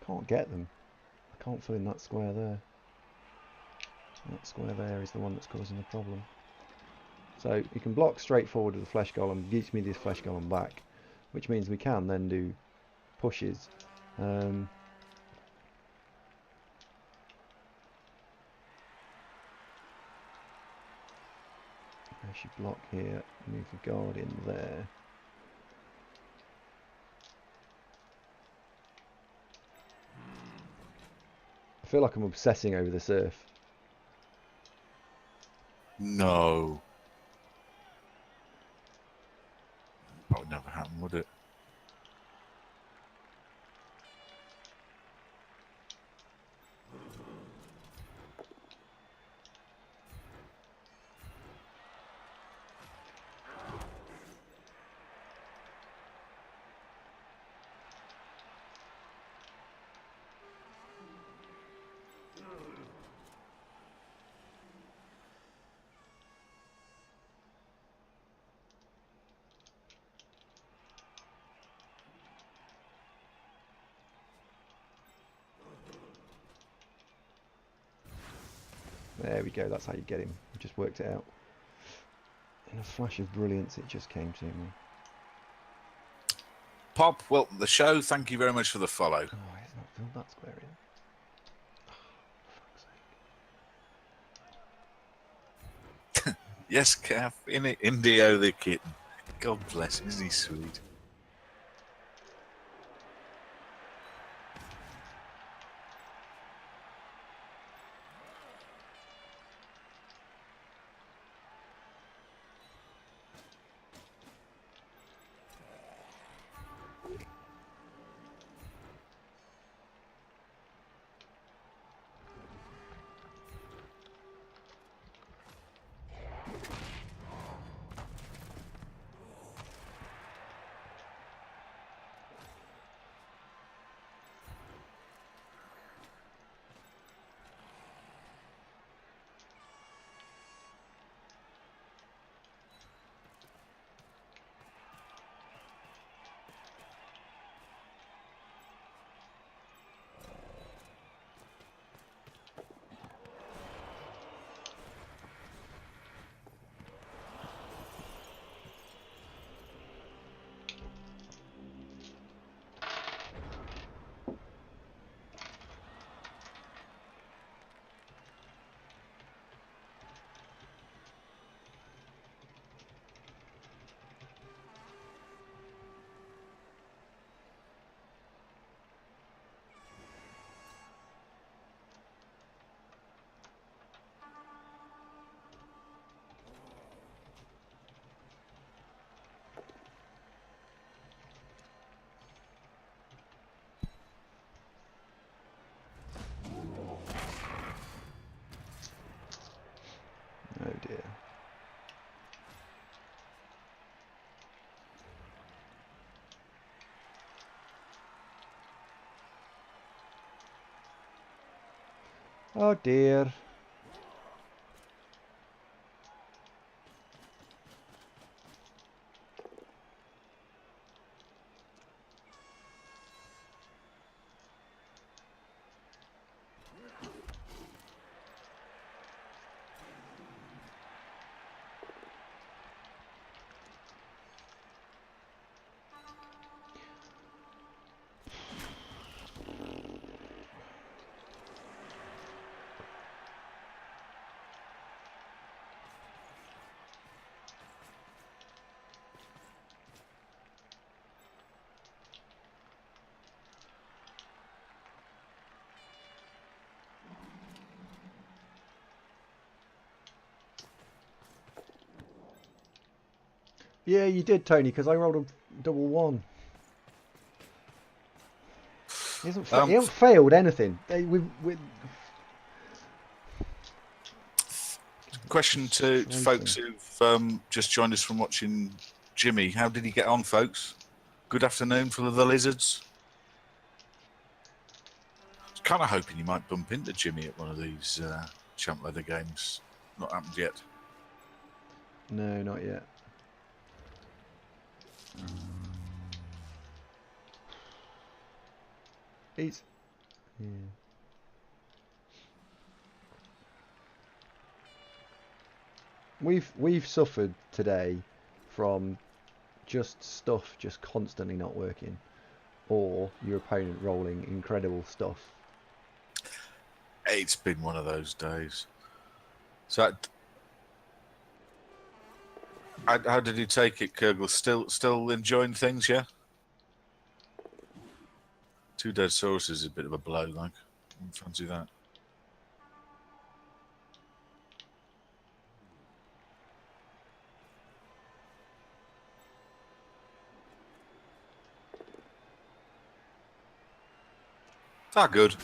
Can't get them. I can't fill in that square there. That square there is the one that's causing the problem. So you can block straight forward with the flesh golem, gives me this flesh golem back, which means we can then do pushes. I should block here, move the guard in there. I feel like I'm obsessing over the surf. No. That would never happen, would it? There we go, that's how you get him. I just worked it out. In a flash of brilliance, it just came to me. Pop, welcome to the show. Thank you very much for the follow. Oh, it's not filled that square in. Oh, for fuck's sake. Yes, Kath, in it, Indio the kitten. God bless him, isn't he sweet? Oh dear. Oh dear. Yeah, you did, Tony, because I rolled a double one. He hasn't failed anything. Question to folks who've just joined us from watching Jimmy. How did he get on, folks? Good afternoon for the lizards. I was kind of hoping you might bump into Jimmy at one of these Champ Leather games. Not happened yet. No, not yet. He's... Yeah. We've suffered today from just stuff just constantly not working, or your opponent rolling incredible stuff. It's been one of those days. So, how did you take it, Kurgle? Still enjoying things, yeah? 2 dead sources is a bit of a blow, like. I don't fancy that. That good.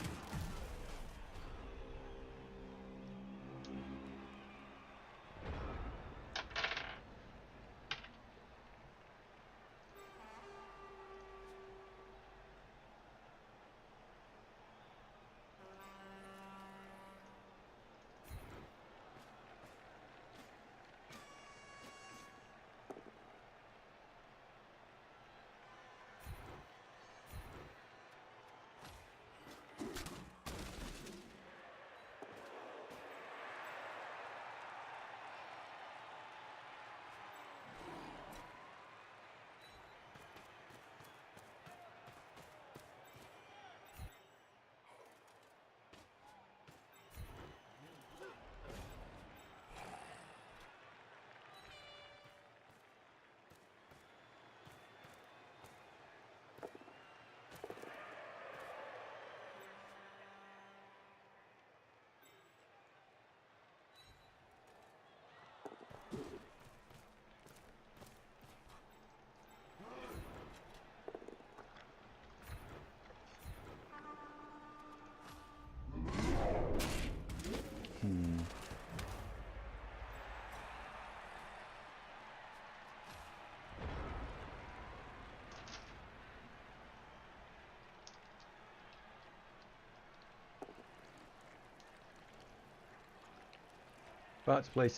About to play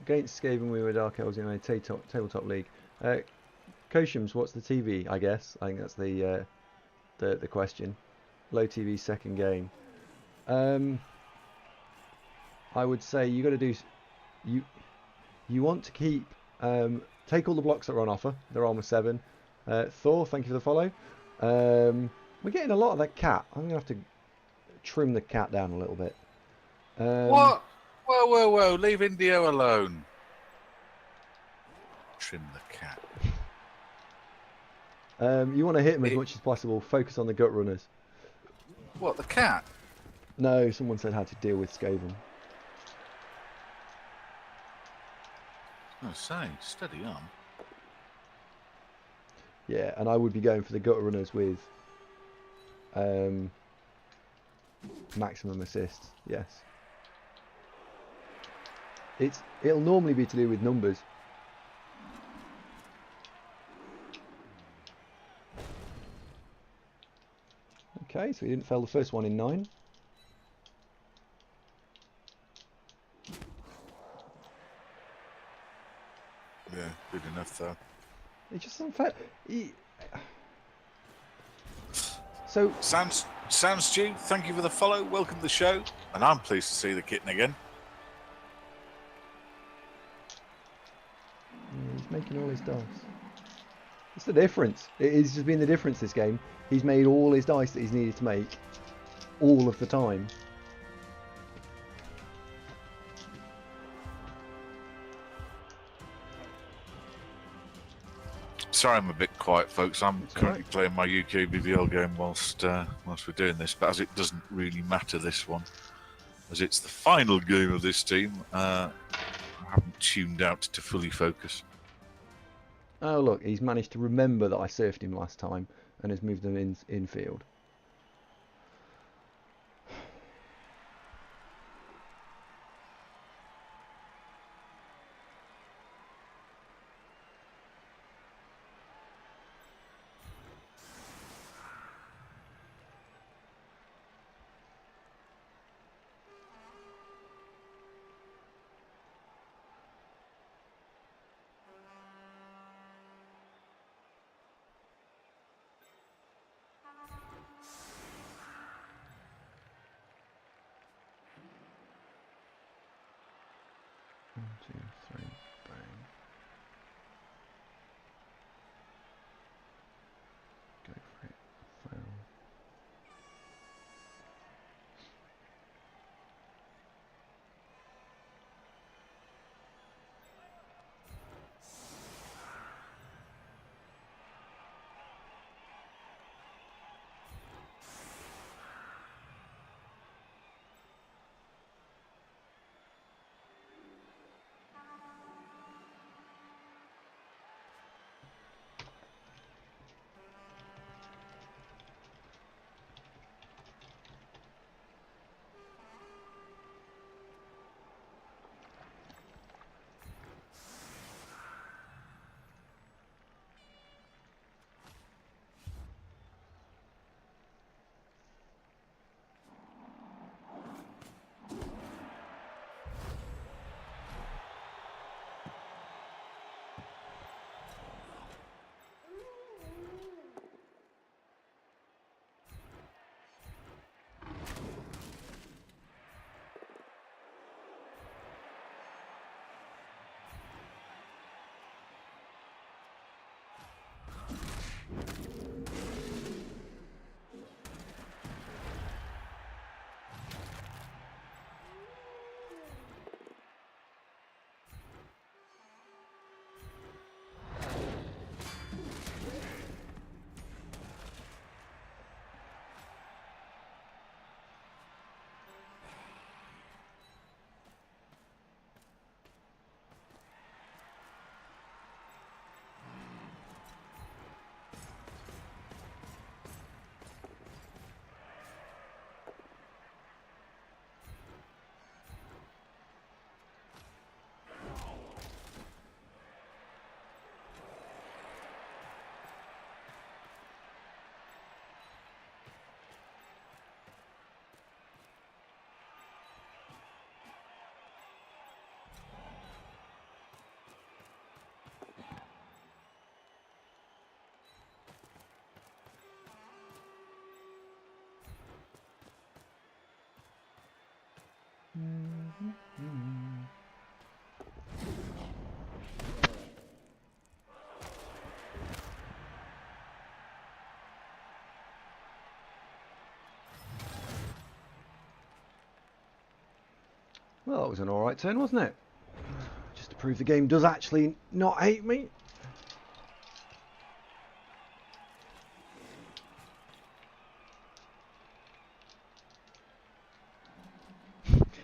against Skaven. We were Dark Elves in a tabletop league. Koshams, what's the TV? I guess I think that's the question. Low TV second game. I would say you got to do you want to keep take all the blocks that are on offer. They're almost 7. Thor, thank you for the follow. We're getting a lot of that cat. I'm gonna have to trim the cat down a little bit. What? Whoa! Leave Indio alone. Trim the cat. You want to hit him as much as possible. Focus on the gut runners. What, the cat? No, someone said how to deal with Skaven. Oh, say, steady on. Yeah, and I would be going for the gut runners with maximum assists. Yes. It'll normally be to do with numbers. Okay, so he didn't fail the first one in 9. Yeah, good enough though. It's just unfair. So Sounds Stew, thank you for the follow. Welcome to the show, and I'm pleased to see the kitten again. yeah, he's making all his dice. It's the difference. It has just been the difference this game. He's made all his dice that he's needed to make all of the time. Sorry, I'm a bit quiet, folks. I'm currently playing my UKBVL game whilst we're doing this, but as it doesn't really matter, this one, as it's the final game of this team, I haven't tuned out to fully focus. Oh look, he's managed to remember that I surfed him last time and has moved them infield. One, two, three, bang. Well, that was an alright turn, wasn't it? Just to prove the game does actually not hate me.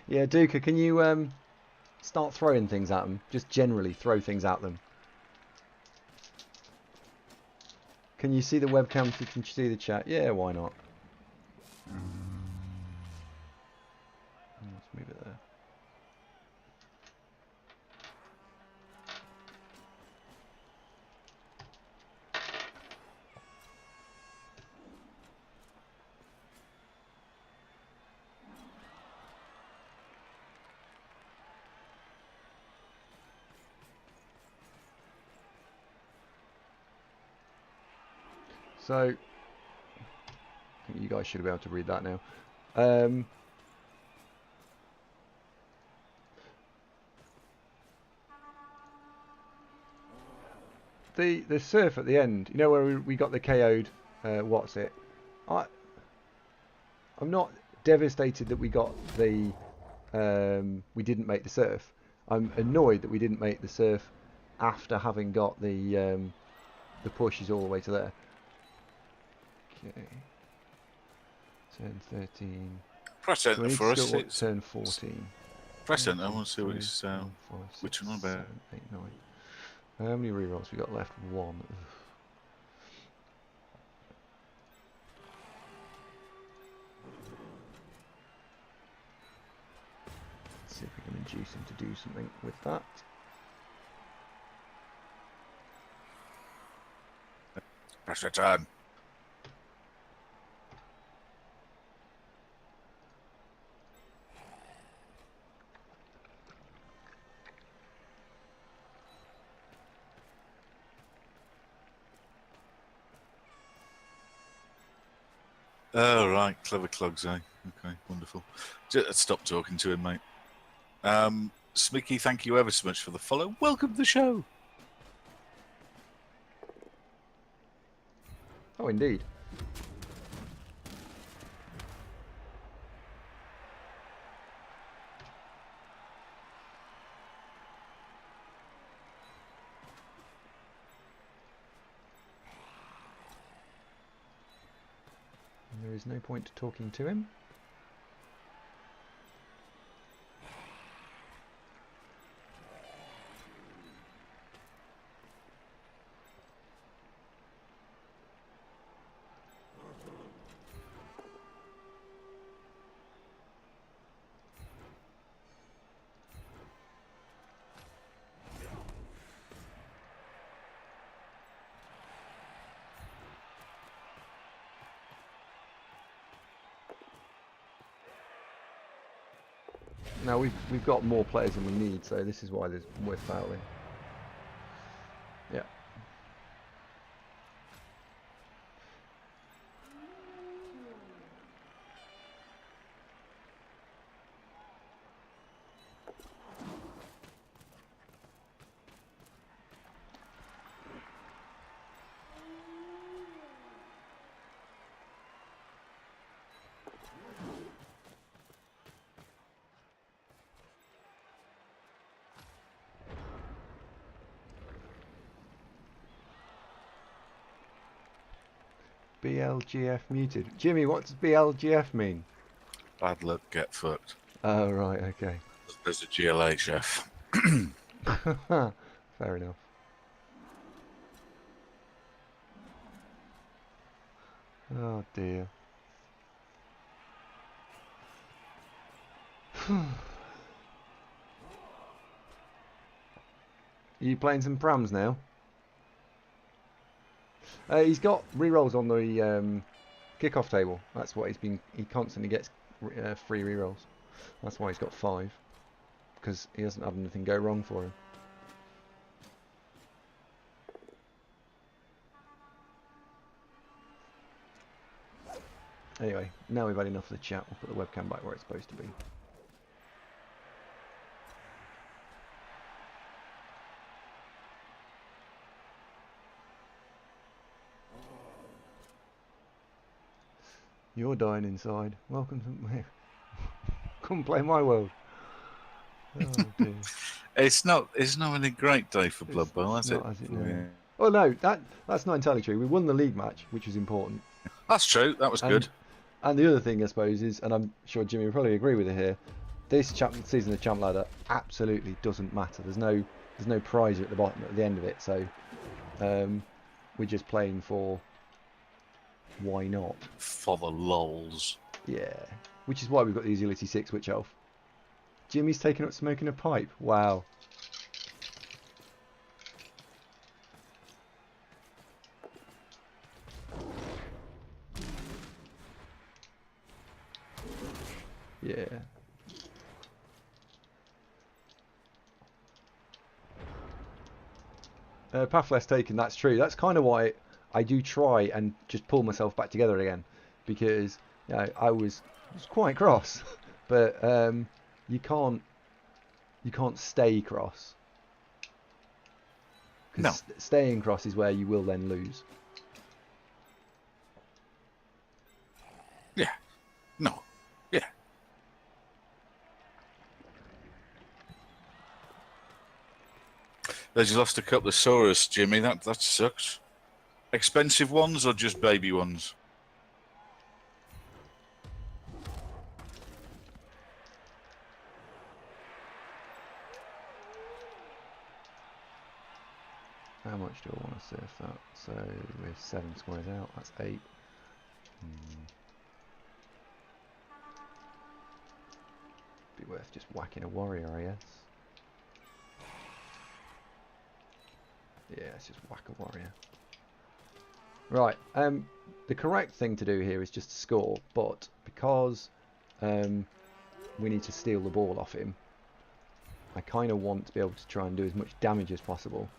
Yeah, Duca, can you start throwing things at them? Just generally throw things at them. Can you see the webcam? Can you see the chat? Yeah, why not? Let's move it there. So, I think you guys should be able to read that now. The surf at the end, you know where we got the KO'd, what's it? I'm not devastated that we got the, we didn't make the surf. I'm annoyed that we didn't make the surf after having got the pushes all the way to there. Okay. Turn 13. Press So enter we need for to us. go at turn 14. Press enter. I want to see what it's. Which one about? 7, 8, 9. How many rerolls we got left? 1. Ugh. Let's see if we can induce him to do something with that. Press return. Oh, right. Clever clogs, eh? Okay, wonderful. Stop talking to him, mate. Smicky, thank you ever so much for the follow. Welcome to the show. Oh, indeed. There is no point talking to him. Now we've got more players than we need, so this is why we're fouling. Yeah. BLGF muted. Jimmy, what does BLGF mean? Bad luck, get fucked. Oh, right, okay. There's a GLA chef. Fair enough. Oh dear. Are you playing some prams now? He's got rerolls on the kickoff table. That's what he's been. He constantly gets free rerolls. That's why he's got 5, because he doesn't have anything go wrong for him. Anyway, now we've had enough of the chat. We'll put the webcam back where it's supposed to be. You're dying inside. Welcome to come play my world. Oh dear. It's not been a great day for Blood Bowl, has it? Yeah. Oh no, that's not entirely true. We won the league match, which was important. That's true. That was good. And the other thing, I suppose, is, and I'm sure Jimmy will probably agree with it here, this season of Champ Ladder absolutely doesn't matter. There's no prize at the end of it. So we're just playing for why not? For the lols. Yeah. Which is why we've got the Agility 6 Witch Elf. Jimmy's taken up smoking a pipe. Wow. Yeah. Path less taken, that's true. That's kind of why I do try and just pull myself back together again, because I was quite cross, but you can't stay cross. No. Staying cross is where you will then lose. Yeah. No. Yeah. They just lost a couple of Saurus, Jimmy. That sucks. Expensive ones or just baby ones? How much do I want to surf that? So we're 7 squares out. That's 8. Be worth just whacking a warrior, I guess. Yeah, let's just whack a warrior. Right. The correct thing to do here is just to score, but because we need to steal the ball off him, I kind of want to be able to try and do as much damage as possible.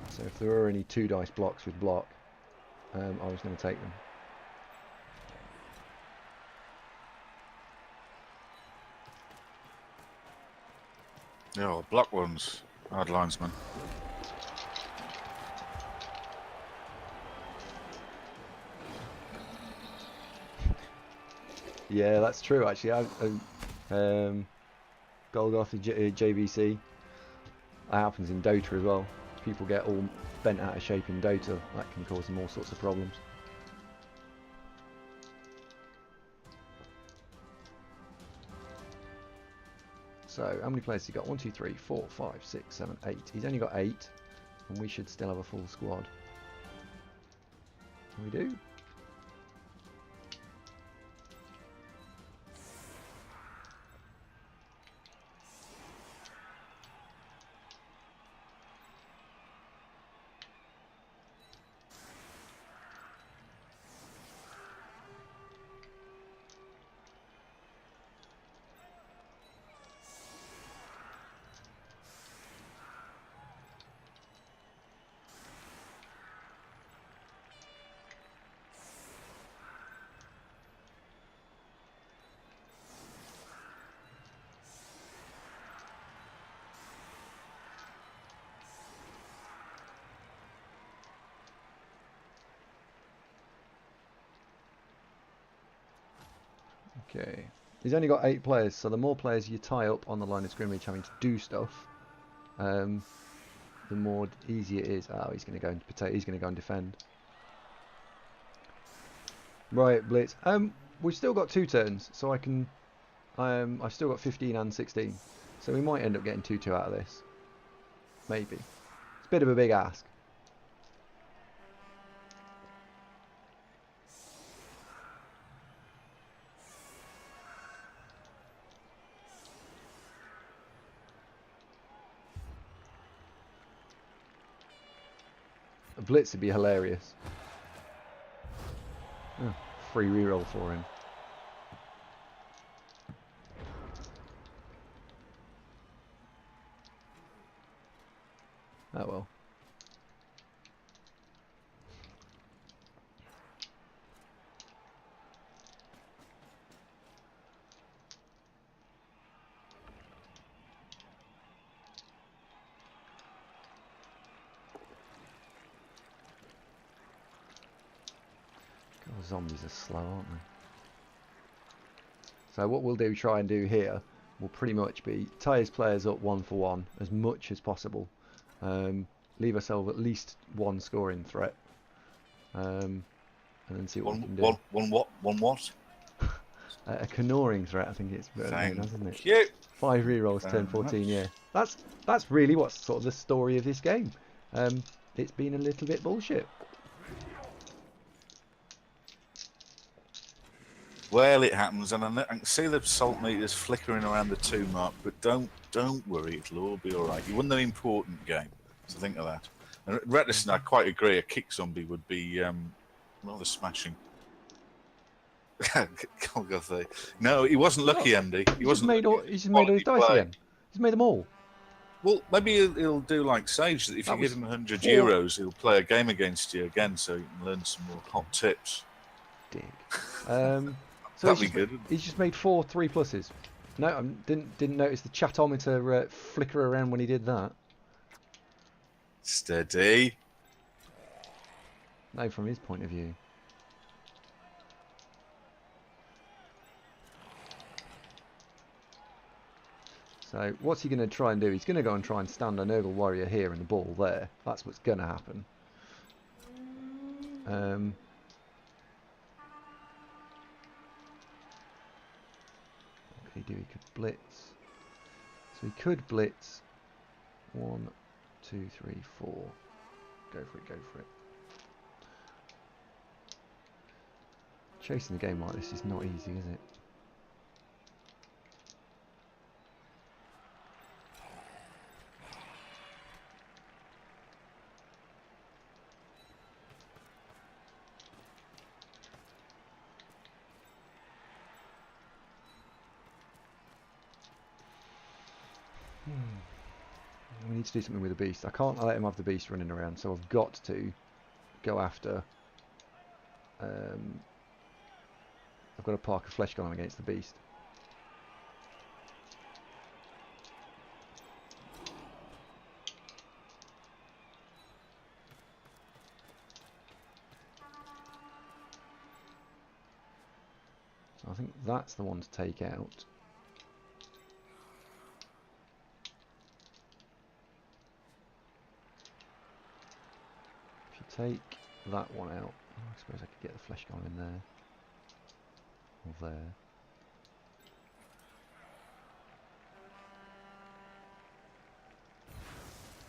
So if there are any 2 dice blocks with block, I was going to take them. Yeah, block ones. Hard linesman. Yeah, that's true. Actually, Golgoth JVC. That happens in Dota as well. People get all bent out of shape in Dota. That can cause them all sorts of problems. So, how many players has he got? 1, 2, 3, 4, 5, 6, 7, 8. He's only got 8, and we should still have a full squad. We do. Okay. He's only got 8 players, so the more players you tie up on the line of scrimmage having to do stuff, the the more easy it is. Oh, he's going to go and potato. He's going to go and defend. Right, blitz. We've still got 2 turns, so I can. I've still got 15 and 16, so we might end up getting 2-2 out of this. Maybe. It's a bit of a big ask. A blitz would be hilarious. Oh, free reroll for him. Oh well. God, zombies are slow, aren't they? So what we'll try and do here will pretty much be tie his players up 1 for 1 as much as possible. Leave ourselves at least 1 scoring threat. And then see what we can do. One what? A canoring threat, I think it's known as, isn't it? You. 5 rerolls, turn 14, yeah. That's really what's sort of the story of this game. It's been a little bit bullshit. Well, it happens, and I can see the salt meters flickering around the 2 mark, but don't worry, it'll all be all right. You won the important game, so think of that. And Reticent, I quite agree, a kick zombie would be rather smashing. No, he wasn't lucky, Andy. He just made all his dice play. again. He's made them all. Well, maybe he'll do like Sage, that if you give him 100 euros, he'll play a game against you again, so you can learn some more hot tips. Dig. So that'd be good. He's just made 4 3+s. No, I didn't notice the chatometer flicker around when he did that. Steady. No, from his point of view. So what's he going to try and do? He's going to go and try and stand a Nurgle Warrior here and the ball there. That's what's going to happen. What could he do? He could blitz. So he could blitz. 1, 2, 3, 4. Go for it, go for it. Chasing the game like this is not easy, is it? We need to do something with the beast. I can't let him have the beast running around, so I've got to go after. I've got to park a flesh golem against the beast. So I think that's the one to take out. Take that one out. Oh, I suppose I could get the flesh golem in there. Or there.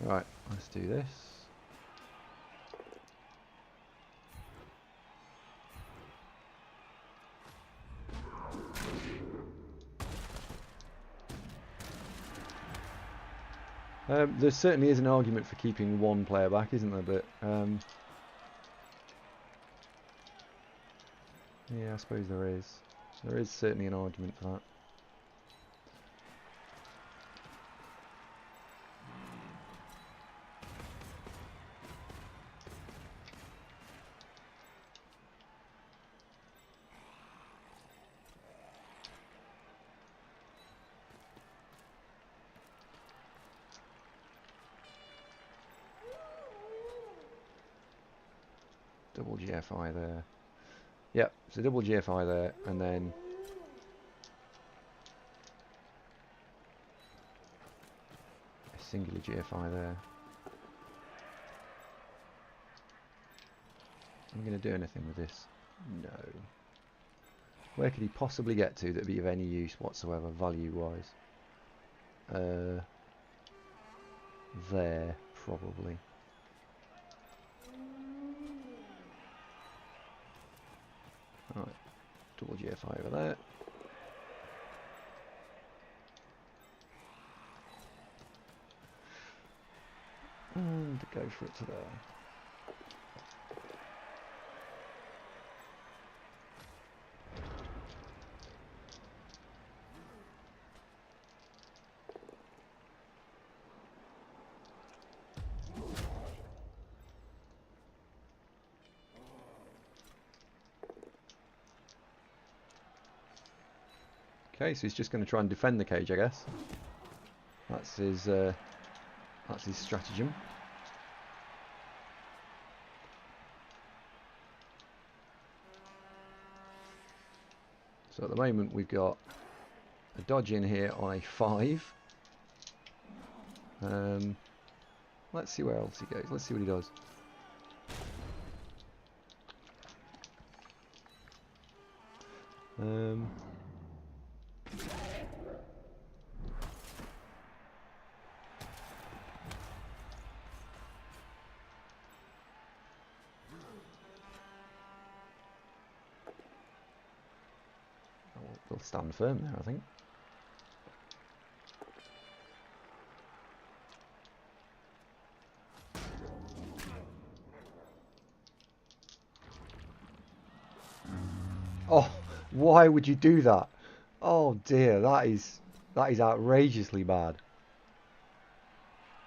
Right, let's do this. There certainly is an argument for keeping 1 player back, isn't there? But yeah, I suppose there is. There is certainly an argument for that. Double GFI there. Yep, so double GFI there, and then a singular GFI there. I'm going to do anything with this. No. Where could he possibly get to that would be of any use whatsoever, value-wise? There, probably. Right, double GFI over there. And go for it to there. Okay, so he's just going to try and defend the cage, I guess. That's his stratagem. So at the moment we've got a dodge in here on a 5. Let's see where else he goes. Let's see what he does. They'll stand firm there, I think. Oh, why would you do that? Oh dear, that is outrageously bad.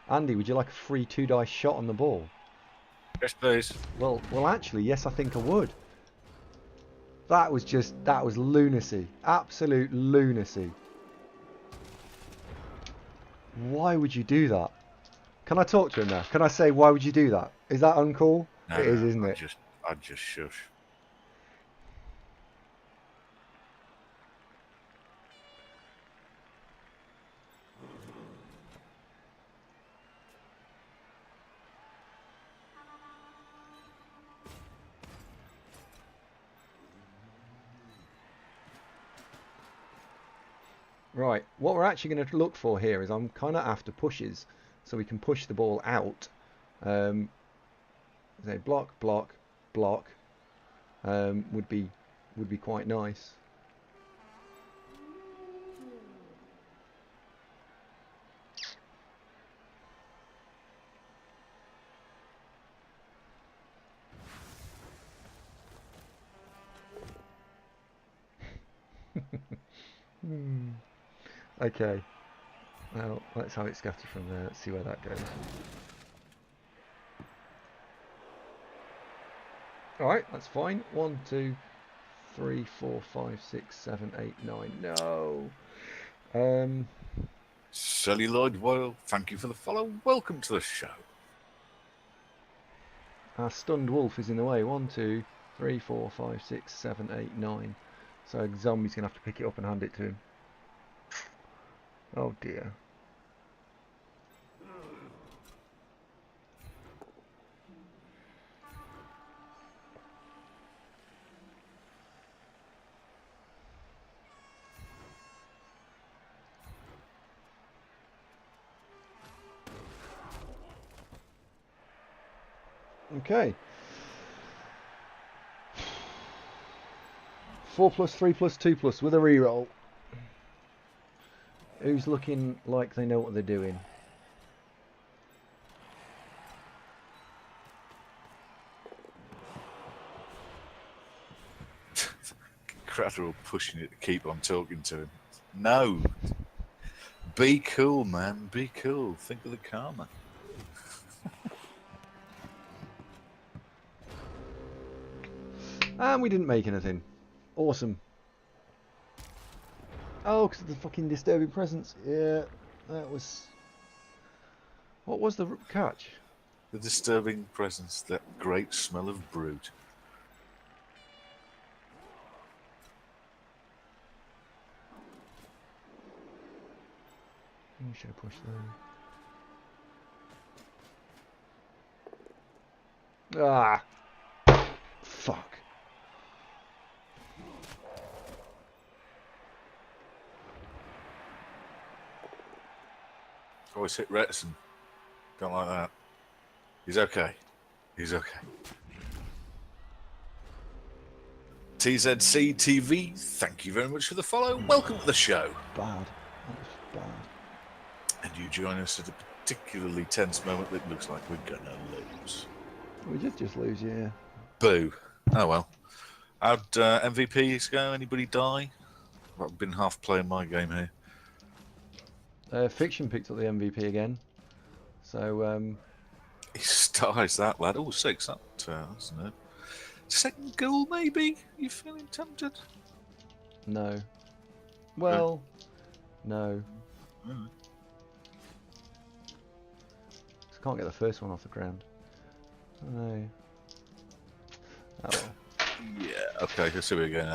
Andy, would you like a free 2-dice shot on the ball? Yes, please. Well, actually, yes, I think I would. That was lunacy. Absolute lunacy. Why would you do that? Can I talk to him now? Can I say, why would you do that? Is that uncool? No, it is, isn't it? I'd just shush. Right, what we're actually going to look for here is I'm kind of after pushes, so we can push the ball out. Say block, block, block would be quite nice. Okay, well, let's have it scatter from there. Let's see where that goes. Alright, that's fine. 1, 2, 3, 4, 5, 6, 7, 8, 9. No. Celluloid Royal, thank you for the follow. Welcome to the show. Our stunned wolf is in the way. 1, 2, 3, 4, 5, 6, 7, 8, 9. So zombie's going to have to pick it up and hand it to him. Oh dear. Okay. 4+, 3+, 2+ with a reroll. Who's looking like they know what they're doing? Cratterall pushing it to keep on talking to him. No. Be cool, man. Be cool. Think of the karma. And we didn't make anything. Awesome. Oh, because of the fucking disturbing presence. Yeah, that was... What was the catch? The disturbing presence, that great smell of brute. We should have pushed there. Ah! Fuck. Always hit Retson. Don't like that. He's okay. He's okay. TZC TV, thank you very much for the follow. Welcome to the show. Bad. That was bad. And you join us at a particularly tense moment that looks like we're gonna lose. We did just lose, yeah. Boo. Oh well. How'd MVPs go? Anybody die? I've been half playing my game here. Fiction picked up the MVP again. So, He styles that lad. Oh, 6. That's no. Second goal, maybe? You feeling tempted? no. Well, no. Mm. Just can't get the first one off the ground. No. Oh well. Yeah, okay, let's see where we're going.